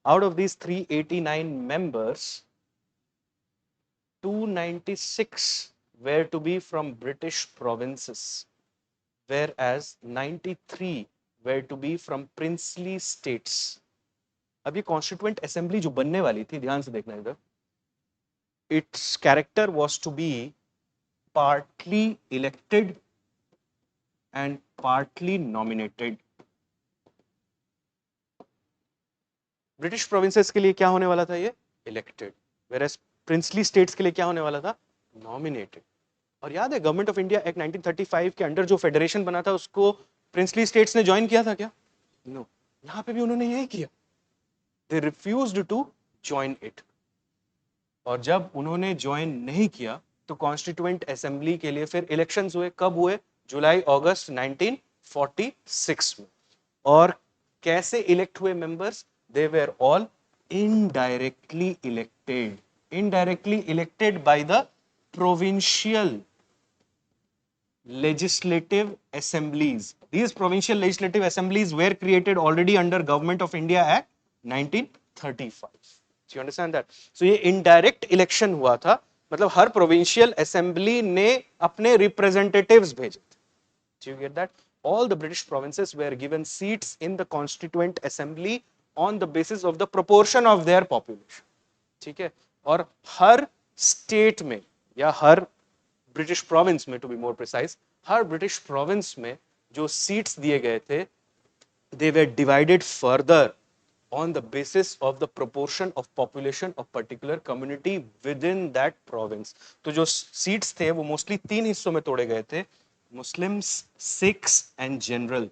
Out of these 389 members, 296 were to be from British provinces, whereas 93 were to be from princely states. अब ये constituent assembly जो बनने वाली थी, ध्यान से देखना इधर, its character was to be partly elected and partly nominated. British provinces के लिए क्या होने वाला था? ये इलेक्टेड. whereas प्रिंसली स्टेट्स के लिए क्या होने वाला था? नॉमिनेटेड. और याद है गवर्नमेंट ऑफ इंडिया एक्ट 1935 के अंडर जो फेडरेशन बना था उसको प्रिंसली स्टेट्स ने ज्वाइन किया था क्या? नो. यहां पे भी उन्होंने यही किया. दे रिफ्यूज्ड टू ज्वाइन इट. और जब उन्होंने ज्वाइन नहीं किया तो कॉन्स्टिट्यूएंट असेंबली के लिए फिर इलेक्शंस हुए. कब हुए? जुलाई अगस्त 1946 में. और कैसे इलेक्ट हुए members? They were all indirectly elected. Indirectly elected by the provincial legislative assemblies. These provincial legislative assemblies were created already under Government of India Act 1935. So you understand that? So ये indirect election हुआ था, मतलब हर provincial assembly ने अपने representatives भेजे थे. Do you get that? All the British provinces were given seats in the constituent assembly on the basis of the proportion of their population. ठीक है? और हर स्टेट में या हर ब्रिटिश प्रोविंस में, टू बी मोर प्रिसाइज, हर British province में जो सीट्स दिए गए थे, they were divided further on the basis of the proportion of population of particular community within that province. तो जो सीट्स थे वो मोस्टली 3 हिस्सों में तोड़े गए थे, Muslims, Sikhs and general.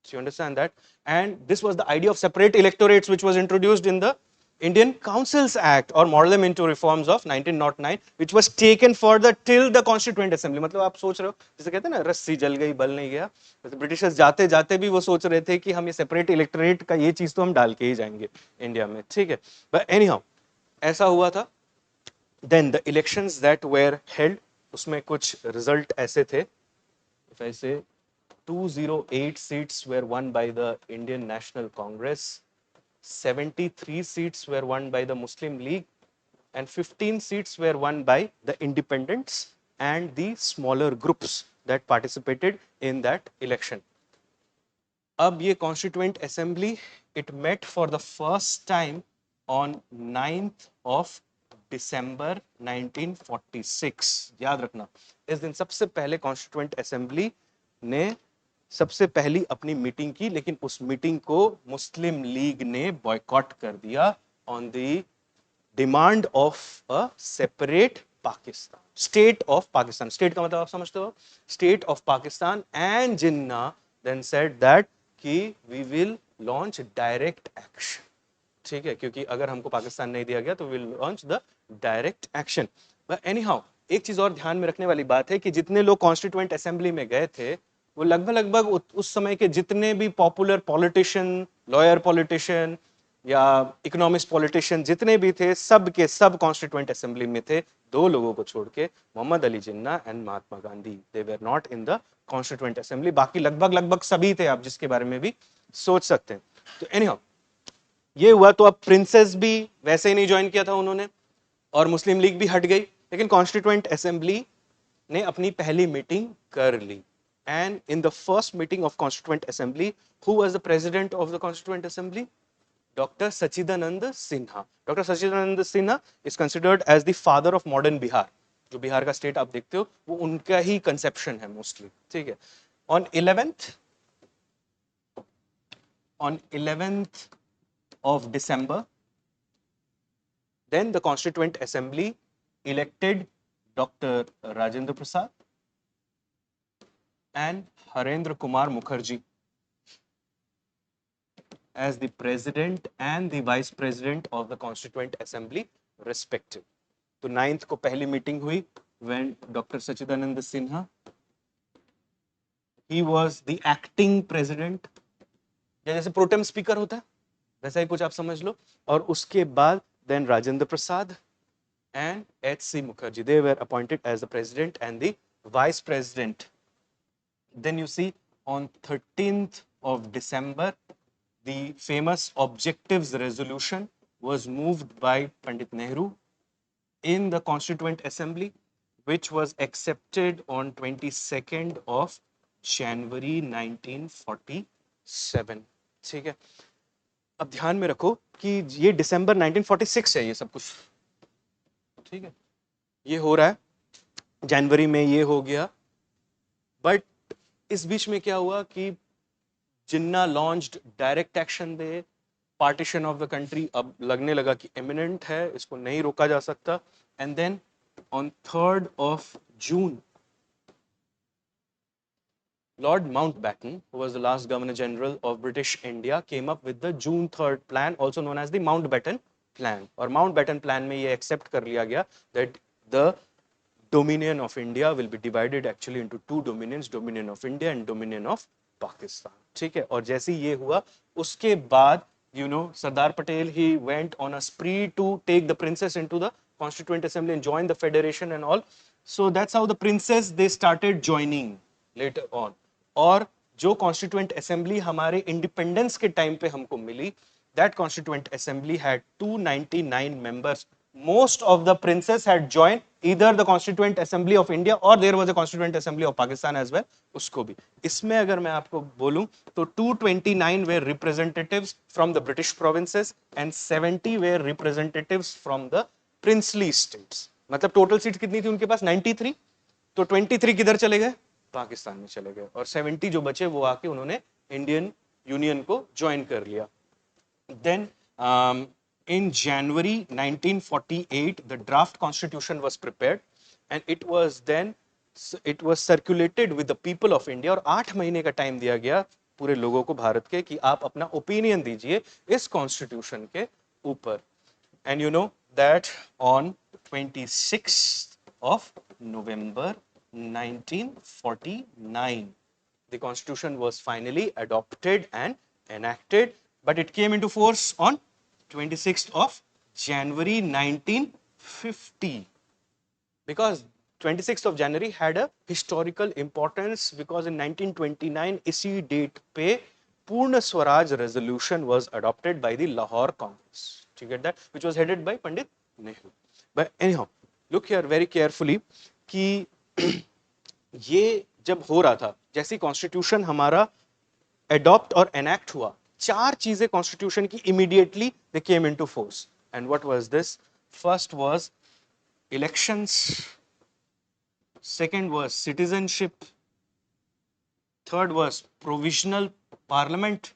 So you understand that? And this was the idea of separate electorates which was introduced in the Indian Councils Act or Parliamentary reforms of 1909, which was taken further till the Constituent Assembly. मतलब आप सोच रहे हो, जैसे कहते हैं ना, रस्सी जल गई बल नहीं गया, तो ब्रिटिशर्स जाते जाते भी वो सोच रहे थे कि हम ये सेपरेट इलेक्टोरेट का ये चीज तो हम डाल के ही जाएंगे इंडिया में. ठीक है, बट एनीहाउ ऐसा हुआ था. Then the elections that were held, उसमें कुछ रिजल्ट ऐसे थे. ऐसे 208 seats were won by the Indian National Congress, 73 seats were won by the Muslim League, and 15 seats were won by the independents and the smaller groups that participated in that election. अब ये Constituent Assembly, it met for the first time on 9th of December 1946. याद रखना, इस दिन सबसे पहले constituent assembly ने सबसे पहली अपनी मीटिंग की, लेकिन उस मीटिंग को मुस्लिम लीग ने बॉयकॉट कर दिया on the demand of a separate Pakistan, state of Pakistan. State का मतलब आप समझते हो, state of Pakistan. And Jinnah then said that कि we will launch direct action. ठीक है, क्योंकि अगर हमको पाकिस्तान नहीं दिया गया तो will launch the direct action. But any how, एक चीज और ध्यान में रखने वाली बात है कि जितने लोग कॉन्स्टिट्यूएंट असेंबली में गए थे वो लगभग उस समय के जितने भी पॉपुलर पॉलिटिशियन, लॉयर पॉलिटिशियन या इकोनॉमिस्ट पॉलिटिशियन जितने भी थे, सब के सब कॉन्स्टिट्यूएंट असेंबली में थे. दो लोगों को छोड़ के, Mohammad Ali Jinnah and Mahatma Gandhi, they were not in the constituent assembly. बाकी लगभग सभी थे, आप जिसके बारे में भी सोच सकते हैं. तो एनी हाउ, ये हुआ. तो अब प्रिंसेस भी वैसे ही नहीं ज्वाइन किया था उन्होंने, और मुस्लिम लीग भी हट गई, लेकिन कॉन्स्टिट्यूएंट असेंबली ने अपनी पहली मीटिंग कर ली. And in the first meeting of constituent assembly, who was the president of the constituent assembly? Doctor Sachchidanand Sinha. Doctor Sachchidanand Sinha is considered as the father of modern Bihar. जो बिहार का स्टेट आप देखते हो वो उनका ही कंसेप्शन है मोस्टली. ठीक है. On 11th of December, then the Constituent Assembly elected Dr. Rajendra Prasad and Harendra Kumar Mukherjee as the President and the Vice President of the Constituent Assembly respective. तो 9th को पहली meeting हुई when Dr. Sachidanand Sinha, he was the acting president, जैसे pro tem speaker होता है वैसा ही कुछ आप समझ लो. और उसके बाद then Rajendra Prasad and H.C. Mukherjee, they were appointed as the president and the vice president. Then you see on 13th of December, the famous objectives resolution was moved by Pandit Nehru in the Constituent Assembly, which was accepted on 22nd of January 1947. ठीक है. अब ध्यान में रखो कि ये दिसंबर 1946 है ये सब कुछ. ठीक है, ये हो रहा है, जनवरी में ये हो गया. बट इस बीच में क्या हुआ कि Jinnah launched direct action they, partition of the country अब लगने लगा कि इमिनेंट है, इसको नहीं रोका जा सकता. And then on 3rd of June, Lord Mountbatten, who was the last Governor General of British India, came up with the June 3rd plan, also known as the Mountbatten Plan. और Mountbatten Plan में ये accept कर लिया गया that the dominion of India will be divided actually into two dominions, Dominion of India and Dominion of Pakistan. ठीक है. और जैसे ये हुआ उसके बाद, you know, Sardar Patel, he went on a spree to take the princess into the Constituent Assembly and join the federation and all. So that's how the princess, they started joining later on. और जो constituent assembly हमारे independence के time पे हमको मिली, that constituent assembly had 299 members. Most of the princes had join either the constituent assembly of India और there was a constituent assembly of Pakistan as well. उसको भी इसमें अगर मैं आपको बोलूं तो 229 were representatives from the British provinces and 70 were representatives from the princely states. मतलब टोटल सीट कितनी थी उनके पास? 93. तो 23 किधर चले गए? पाकिस्तान में चले गए. और 70 जो बचे वो आके उन्होंने इंडियन यूनियन को ज्वाइन कर लिया. Then in January 1948 the draft constitution was prepared and it was circulated with the people of India. और 8 महीने का टाइम दिया गया पूरे लोगों को भारत के कि आप अपना ओपिनियन दीजिए इस कॉन्स्टिट्यूशन के ऊपर. And you know that on 26th of November 1949 the constitution was finally adopted and enacted, but it came into force on 26th of January 1950 because 26th of January had a historical importance because in 1929 इसी date पे पूर्ण Swaraj resolution was adopted by the Lahore Congress. You get that? Which was headed by Pandit Nehru. But anyhow, look here very carefully कि ये जब हो रहा था, जैसे कॉन्स्टिट्यूशन हमारा एडॉप्ट और एनैक्ट हुआ, 4 चीजें कॉन्स्टिट्यूशन की immediately they came into force. And what was this? First was elections, second was citizenship, third was provisional parliament,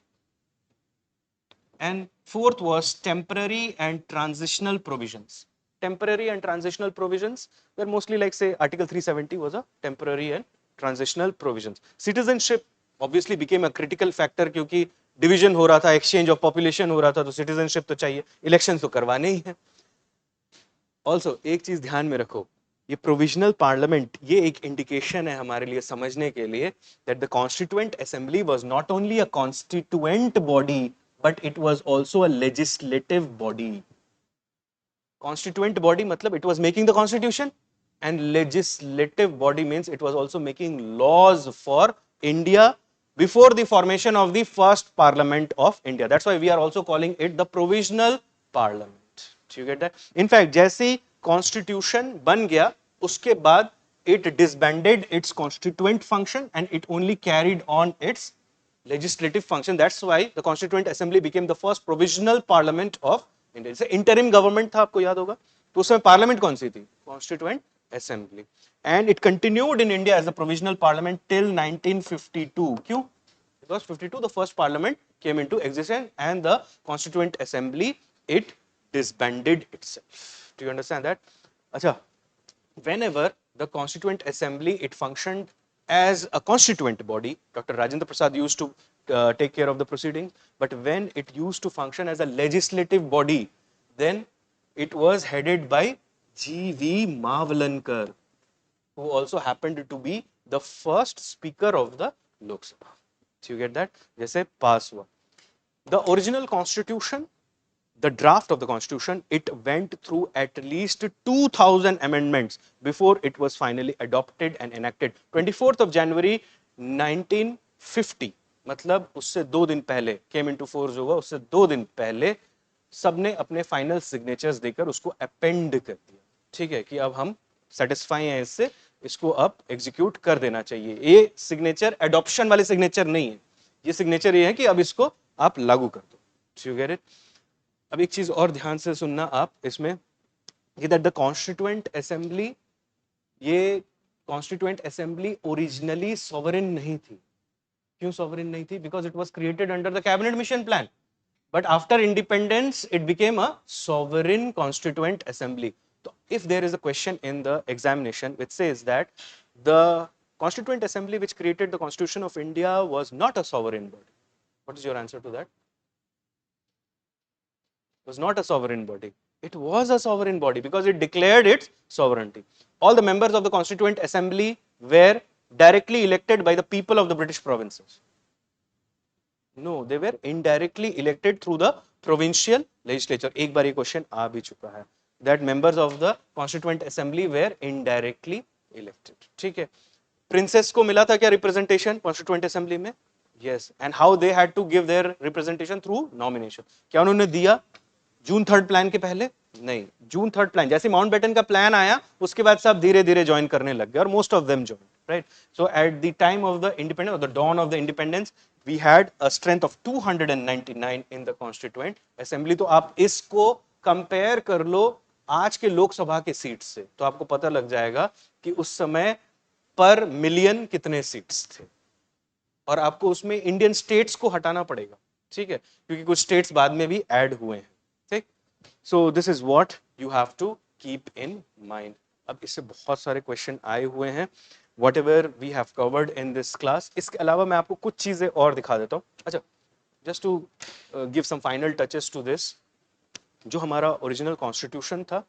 and fourth was temporary and transitional provisions. Temporary and transitional provisions were mostly like, say, Article 370 was a temporary and transitional provisions. Citizenship obviously became a critical factor क्योंकि division हो रहा था, exchange of population हो रहा था, तो citizenship तो चाहिए, elections तो करवाने ही हैं. Also एक चीज ध्यान में रखो, ये प्रोविजनल पार्लियामेंट ये एक इंडिकेशन है हमारे लिए समझने के लिए that the constituent assembly was not only a constituent body but it was also a legislative body. Constituent body matlab it was making the constitution, and legislative body means it was also making laws for India before the formation of the first parliament of India. That's why we are also calling it the provisional parliament. Do you get that? In fact, जैसे constitution बन गया उसके बाद it disbanded its constituent function and it only carried on its legislative function. That's why the Constituent Assembly became the first provisional parliament of India. जैसे interim government था, आपको याद होगा, तो उसमें parliament कौन सी थी? Constituent Assembly. And it continued in India as a provisional parliament till 1952. क्यों? Because 52 the first parliament came into existence and the Constituent Assembly it disbanded itself. Do you understand that? अच्छा, whenever the Constituent Assembly it functioned as a constituent body, Dr. Rajendra Prasad used to take care of the proceedings, but when it used to function as a legislative body, then it was headed by G.V. Mavlankar, who also happened to be the first speaker of the Lok Sabha. So you get that? जैसे pass हुआ. The original constitution, the draft of the constitution, it went through at least 2000 amendments before it was finally adopted and enacted. 24th of January 1950, मतलब उससे 2 दिन पहले came into force होगा, उससे 2 दिन पहले सबने अपने फाइनल सिग्नेचर्स देकर उसको अपेंड कर दिया. ठीक है कि अब हम सेटिस्फाई हैं इससे, इसको अब एग्जीक्यूट कर देना चाहिए. ये सिग्नेचर एडॉप्शन वाले सिग्नेचर नहीं है, ये सिग्नेचर ये है कि अब इसको आप लागू कर दो. You get it? अब एक चीज और ध्यान से सुनना आप इसमें कि दैट द कॉन्स्टिट्यूएंट असेंबली, ये कॉन्स्टिट्यूएंट असेंबली ओरिजिनली सॉवरेन नहीं थी. क्यों सॉवरेन नहीं थी? Because it was created under the cabinet mission plan, but after independence it became a sovereign constituent assembly. So if there is a question in the examination which says that the constituent assembly which created the constitution of India was not a sovereign body, what is your answer to that? It was not a sovereign body. It was a sovereign body because it declared its sovereignty. All the members of the constituent assembly were directly elected by the people of the British provinces. No, they were indirectly elected through the provincial legislature. एक बार ये question आ भी चुका है. That members of the constituent assembly were indirectly elected. ठीक है. Princess को मिला था क्या रिप्रेजेंटेशन constituent assembly में? Yes. And how they had to give their representation through nomination. क्या उन्होंने दिया जून 3rd प्लान के पहले? नहीं. जून 3rd प्लान जैसे माउंटबेटन का प्लान आया उसके बाद सब धीरे धीरे ज्वाइन करने लग गए और most of them join. Right? So at the time of the independence, or the dawn of the independence, we had a strength of 299 in the constituent assembly. तो आप इसको कंपेयर कर लो आज के लोकसभा के सीट्स से, तो आपको पता लग जाएगा कि उस समय पर मिलियन कितने सीट्स थे, और आपको उसमें इंडियन स्टेट्स को हटाना पड़ेगा. ठीक है, क्योंकि कुछ स्टेट्स बाद में भी ऐड हुए हैं. ठीक. So this is what you have to keep in mind. अब इससे बहुत सारे क्वेश्चन आए हुए हैं. whatever we have covered in this class. इसके अलावा मैं आपको कुछ चीजें और दिखा देता हूँ. अच्छा, just to give some final touches to this, जो हमारा original constitution था,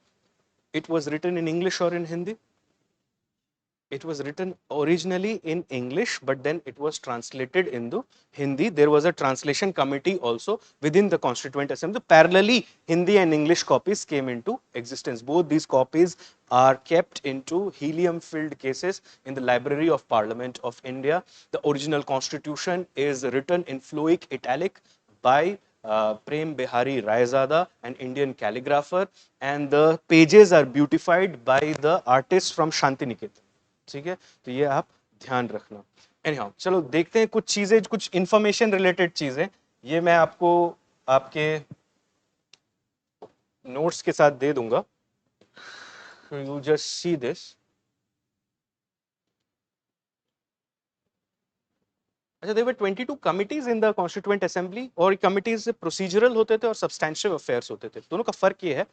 it was written in English or in Hindi? It was written originally in English, but then it was translated into Hindi. There was a translation committee also within the Constituent Assembly. Parallelly, Hindi and English copies came into existence. Both these copies are kept into helium-filled cases in the Library of Parliament of India. The original Constitution is written in Floic italic by Prem Bihari Raizada, an Indian calligrapher, and the pages are beautified by the artist from Shantiniketan. ठीक है, तो ये आप ध्यान रखना. Anyhow, चलो देखते हैं कुछ चीजें, कुछ इंफॉर्मेशन रिलेटेड चीजें. ये मैं आपको आपके नोट्स के साथ दे दूंगा, यू जस्ट सी दिस। अच्छा, there were 22 committees in the constituent assembly, और कमिटीज प्रोसीजरल होते थे और सब्सटैंशियल अफेयर्स होते थे। दोनों का फर्क ये है,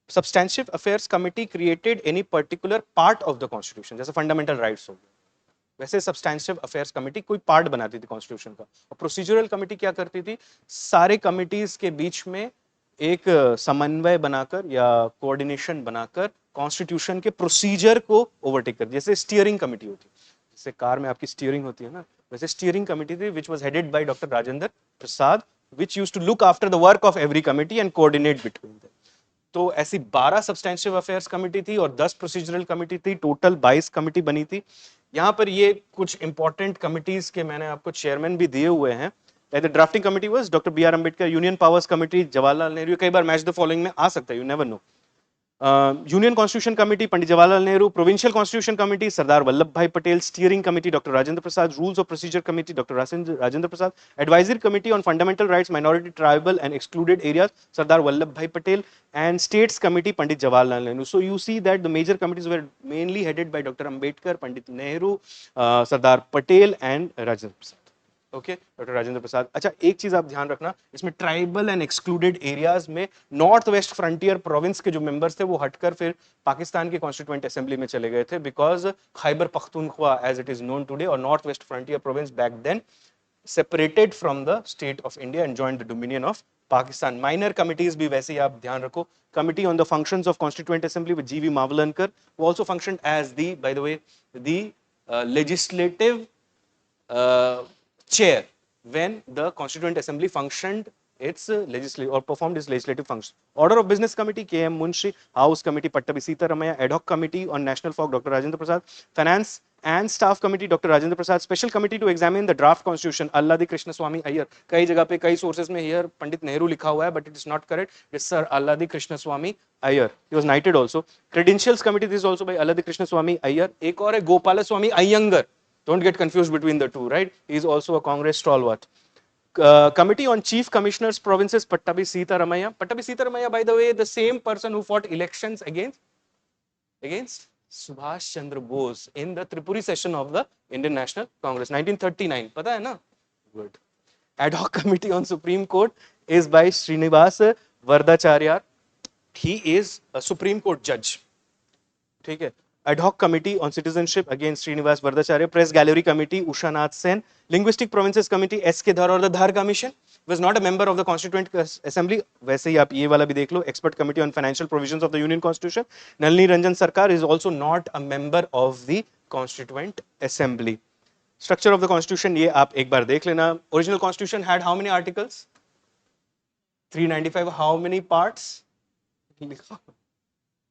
substantial affairs committee created any particular part of the constitution, जैसे फंडामेंटल राइट्स हो गए, वैसे सब्सटैंशियल अफेयर्स कमेटी कोई पार्ट बनाती थी कॉन्स्टिट्यूशन का, और प्रोसीजरल कमेटी क्या करती थी, सारे कमिटीज के बीच में एक समन्वय बनाकर या कोऑर्डिनेशन बनाकर कॉन्स्टिट्यूशन के प्रोसीजर को ओवरटेक कर, जैसे स्टीयरिंग कमेटी होती है, जैसे कार में आपकी स्टीयरिंग होती है ना, वैसे स्टीयरिंग कमेटी थी which was headed by doctor Rajendra Prasad, which used to look after the work of every committee and coordinate between them. तो ऐसी 12 सब्सटैंशियल अफेयर्स कमिटी थी और 10 प्रोसीजरल कमिटी थी, टोटल 22 कमिटी बनी थी। यहां पर ये कुछ इंपॉर्टेंट कमिटीज के मैंने आपको चेयरमैन भी दिए हुए हैं। Drafting committee was doctor B R Ambedkar, union powers committee Jawaharlal Nehru, कई बार मैच द फॉलोइंग में आ सकता है, you never know. Union constitution committee Pandit Jawaharlal Nehru, provincial constitution committee Sardar Vallabh Bhai Patel, steering committee doctor Rajendra Prasad, rules of procedure committee doctor Rajendra Prasad, advisory committee on fundamental rights, minority, tribal and excluded areas Sardar Vallabh Bhai Patel, and states committee Pandit Jawaharlal Nehru. So you see that the major committees were mainly headed by Dr. Ambedkar, Pandit Nehru, Sardar Patel and Rajendra Prasad. Okay, doctor Rajendra Prasad. अच्छा, एक चीज आप ध्यान रखना, इसमें tribal and excluded areas में north west frontier province के जो मेंबर्स थे वो हटकर फिर पाकिस्तान के कॉन्स्टिट्यूएंट असेंबली में चले गए थे, because Khyber Pakhtunkhwa as it is known today और north west frontier province back then separated from the state of India and joined the dominion of Pakistan. Minor committees भी वैसे ही आप ध्यान रखो, committee on the functions of constituent assembly with G.V. Mavalankar, who also functioned as the, by the way, the legislative chair when the constituent assembly functioned its legislative or performed its legislative function. Order of Business Committee K M Munshi, House Committee Pattabi Sitaramaya, Ad hoc Committee on National Fog Dr. Rajendra Prasad, Finance and Staff Committee Dr. Rajendra Prasad, Special Committee to examine the draft constitution Alladi Krishna Swami Iyer. कई जगह पे कई sources में here Pandit Nehru लिखा हुआ है, but it is not correct. It's Sir Alladi Krishna Swami Iyer. He was knighted also. Credentials Committee, this is also by Alladi Krishna Swami Iyer. एक और है Gopal Swami Iyengar. Don't get confused between the two, right? He is also a Congress stalwart. Committee on Chief Commissioners Provinces Pattabi Sitaramaya. Pattabi Sitaramaya, by the way, the same person who fought elections against Subhash Chandra Bose in the Tripuri session of the Indian National Congress 1939. पता है ना? Good. Ad hoc Committee on Supreme Court is by Srinivas Vardacharya. He is a Supreme Court judge. ठीक है. Ad hoc Committee on Citizenship again Srinivas Vardacharya. Press Gallery Committee Usha Nath Sen. Linguistic Provinces Committee S K Dhar और the Dhar Commission was not a member of the Constituent Assembly. वैसे ही आप ये वाला भी देख लो. Expert Committee on Financial Provisions of the Union Constitution. Nalini Ranjan Sarkar is also not a member of the Constituent Assembly. Structure of the Constitution ये आप एक बार देख लेना. Original Constitution had how many articles? 395. How many parts?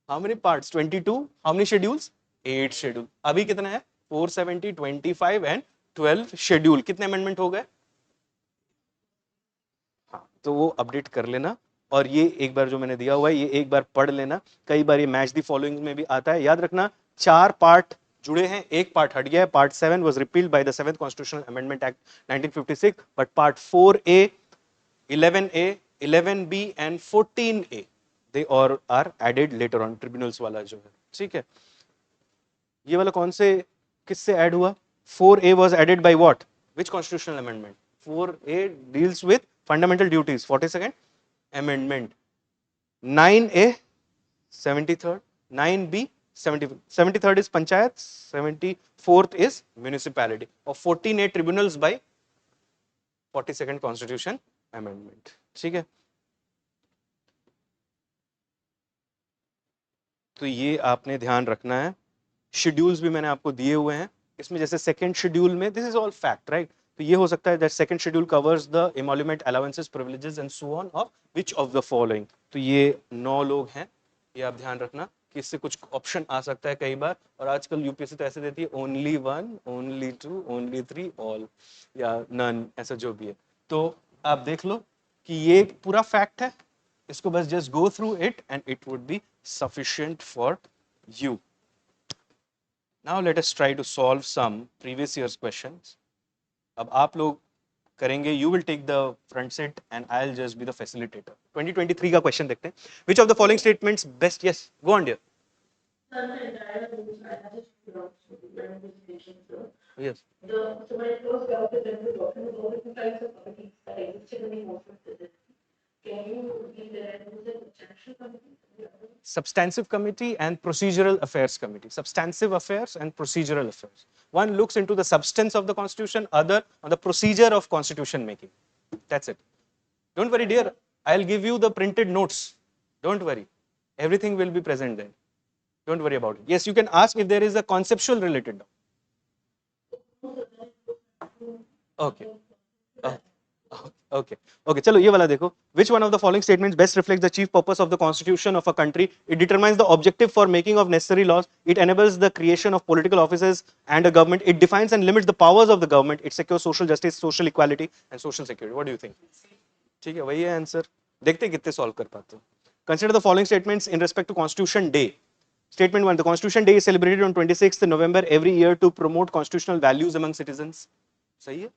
How many parts? 22. How many schedules? 8 schedule. अभी कितना है? 470, 25 and 12 schedule. कितने amendment हो गए? हाँ, तो वो अपडेट कर लेना. और ये एक बार जो मैंने दिया हुआ है ये एक बार पढ़ लेना. कई बार ये मैच दी फॉलोइंग में भी आता है. याद रखना 4 पार्ट जुड़े हैं, एक पार्ट हट गया है. Part 7 was repealed by the 7th Constitutional Amendment Act 1956, but part 4A, 11A, 11B and 14A they all are added later on. Tribunals वाला जो है, ठीक है. ये वाला कौन से किससे ऐड हुआ? 4A was added by what? Which constitutional amendment? 4A deals with fundamental duties, 42nd amendment. 9A 73rd, 9B 73rd is panchayat, 74th is municipality, और 14A tribunals by 42nd constitution amendment. ठीक है. तो ये आपने ध्यान रखना है. शेड्यूल्स भी मैंने आपको दिए हुए हैं. इसमें जैसे सेकंड शेड्यूल में this is all fact, right. तो ये हो सकता है that second schedule covers the emolument allowances privileges and so on of which of the following. तो ये 9 लोग हैं, ये आप ध्यान रखना कि इससे कुछ ऑप्शन आ सकता है कई बार. और आजकल यूपीएससी तो ऐसे देती है ओनली 1, ओनली 2, ओनली 3, ऑल या नन, ऐसा जो भी है. तो आप देख लो कि ये पूरा फैक्ट है. इसको बस just go through it and it would be sufficient for you. Now let us try to solve some previous year's questions. अब आप लोग करेंगे. You will take the front seat and I'll just be the facilitator. 2023 का question देखते हैं. Which of the following statements best? Yes, go on, dear. Yes. So when it goes down to the document, all different types of committees that existed in the movement. Can you give the substantial committee? Substantive committee and procedural affairs committee. Substantive affairs and procedural affairs. One looks into the substance of the constitution, other on the procedure of constitution making. That's it. Don't worry, dear. I'll give you the printed notes. Don't worry. Everything will be present there. Don't worry about it. Yes, you can ask if there is a conceptual related doubt. Okay. Okay. चलो ये वाला देखो. Which one of the following statements best reflects the chief purpose of the constitution of a country? It determines the objective for making of necessary laws. It enables the creation of political offices and a government. It defines and limits the powers of the government. It secures social justice, social equality, and social security. What do you think? ठीक है, वही है answer. देखते हैं कितने solve कर पाते हो. Consider the following statements in respect to Constitution Day. Statement 1. The Constitution Day is celebrated on 26th November every year to promote constitutional values among citizens. सही है.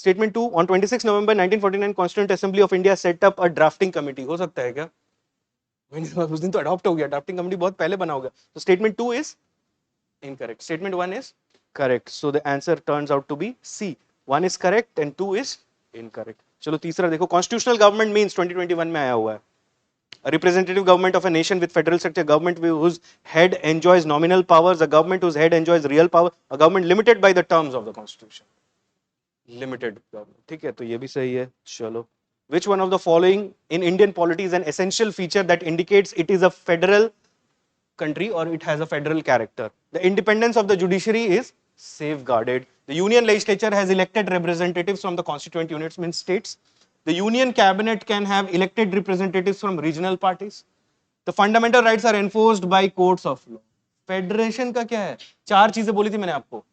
Statement 2. On 26 November 1949, Constituent Assembly of India set up a drafting committee. हो सकता है क्या? उस दिन तो adopt हो गया. ड्राफ्टिंग कमेटी बहुत पहले बना होगा. So statement 2 is incorrect. Statement 1 is correct. So the answer turns out to be C. 1 is correct and 2 is incorrect. चलो तीसरा देखो. Constitutional government means 2021 में आया हुआ है. A representative government of a nation with federal structure, government whose head enjoys nominal powers, a government whose head enjoys real power, a government limited by the terms of the constitution. Limited government. ठीक है, तो ये भी सही है. चलो. Which one of the following in Indian polity is an essential feature that indicates it is a federal country or it has a federal character? The independence of the judiciary is safeguarded. The union legislature has elected representatives from the constituent units, means states. The union cabinet can have elected representatives from regional parties. The fundamental rights are enforced by courts of law. Federation का क्या है? चार चीजें बोली थी मैंने आपको.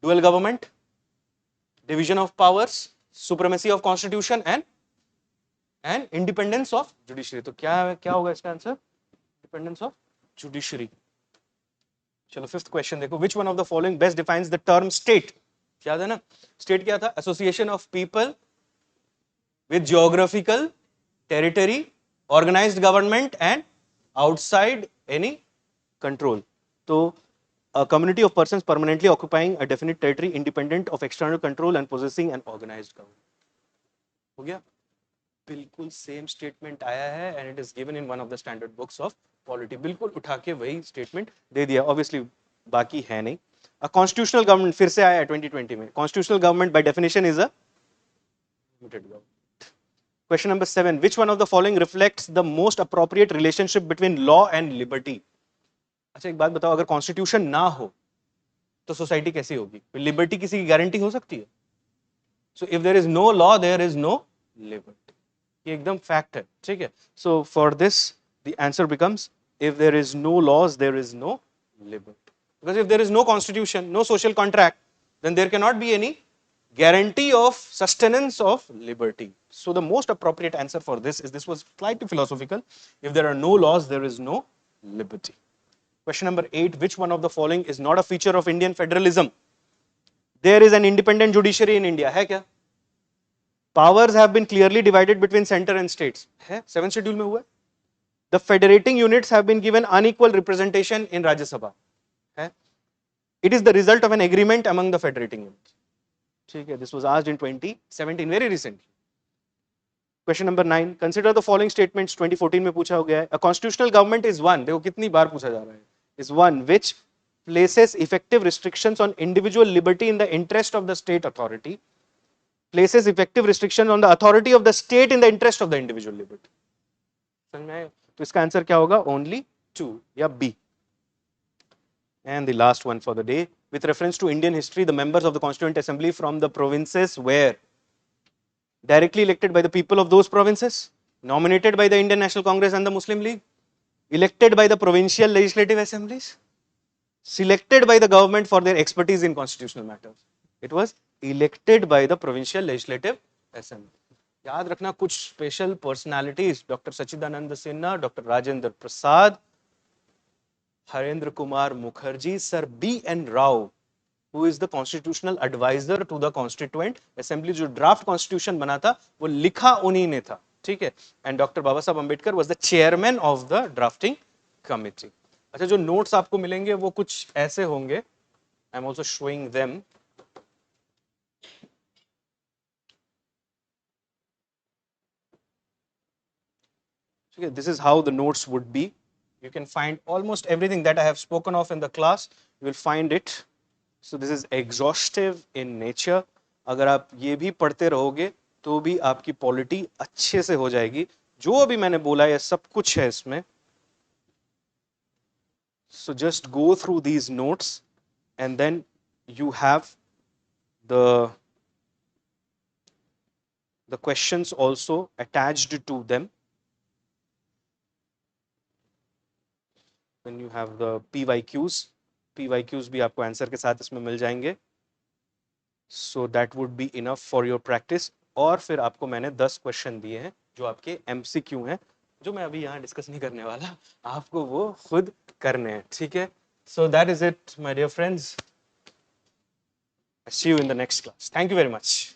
Dual government, division of powers, supremacy of constitution and independence of judiciary. तो क्या होगा इसका आंसर? Independence of judiciary. चलो फिफ्थ क्वेश्चन देखो. Which one of the following best defines the term state? याद है ना? State क्या था? Association of people with geographical territory, organized government and outside any control. So a community of persons permanently occupying a definite territory independent of external control and possessing an organized government. हो गया? बिल्कुल same statement आया है and it is given in one of the standard books of polity. बिल्कुल उठा के वही statement दे दिया. Obviously बाकी है नहीं. A constitutional government फिर से आया है 2020 में. Constitutional government by definition is a limited government. Question number 7. Which one of the following reflects the most appropriate relationship between law and liberty? अच्छा एक बात बताओ, अगर कॉन्स्टिट्यूशन ना हो तो सोसाइटी कैसी होगी? लिबर्टी किसी की गारंटी हो सकती है? So if there is no law there is no liberty. ये एकदम फैक्ट है. ठीक है. So for this the answer becomes if there is no laws there is no liberty. Because if there is no constitution, no social contract, then there cannot नॉट any एनी guarantee of sustenance of liberty. So the most appropriate answer for this was slightly philosophical. If there are no laws, there is no liberty. Question number 8. Which one of the following is not a feature of Indian federalism? There is an independent judiciary in India. है क्या? Powers have been clearly divided between center and states. है? 7th schedule में हुआ है. The federating units have been given unequal representation in Rajya Sabha. है? It is the result of an agreement among the federating units. ठीक है. This was asked in 2017, very recently. Question number 9. Consider the following statements. 2014 में पूछा हो गया है. A constitutional government is one. देखो कितनी बार पूछा जा रहा है. Is one which places effective restrictions on individual liberty in the interest of the state authority. Places effective restrictions on the authority of the state in the interest of the individual liberty. समझ में आया? तो इसका answer क्या होगा? Only 2 या B. And the last one for the day. With reference to Indian history, the members of the Constituent Assembly from the provinces were directly elected by the people of those provinces, nominated by the Indian National Congress and the Muslim League, elected by the provincial legislative assemblies, selected by the government for their expertise in constitutional matters. It was elected by the provincial legislative assembly. याद रखना कुछ special personalities, doctor Sachchidanand Sinha, doctor Rajendra Prasad, Harendra Kumar Mukherjee, sir B.N. Rao, who is the constitutional advisor to the constituent assembly. जो draft constitution बना था वो लिखा उन्हीं ने था, ठीक है. And Dr. Baba Saheb Ambedkar was the chairman of the drafting committee. अच्छा, जो notes आपको मिलेंगे वो कुछ ऐसे होंगे. I'm also showing them. Okay, this is how the notes would be. You can find almost everything that I have spoken of in the class. You will find it. So this is exhaustive in nature. अगर आप ये भी पढ़ते रहोगे तो भी आपकी polity अच्छे से हो जाएगी. जो अभी मैंने बोला है सब कुछ है इसमें. So just go through these notes and then you have the questions also attached to them. Then you have the PYQs भी आपको आंसर के साथ इसमें मिल जाएंगे. So that would be enough for your practice. और फिर आपको मैंने 10 क्वेश्चन दिए हैं जो आपके MCQ हैं, जो मैं अभी यहाँ डिस्कस नहीं करने वाला, आपको वो खुद करने हैं, ठीक है. So that is it, my dear friends. I see you in the next class. Thank you very much.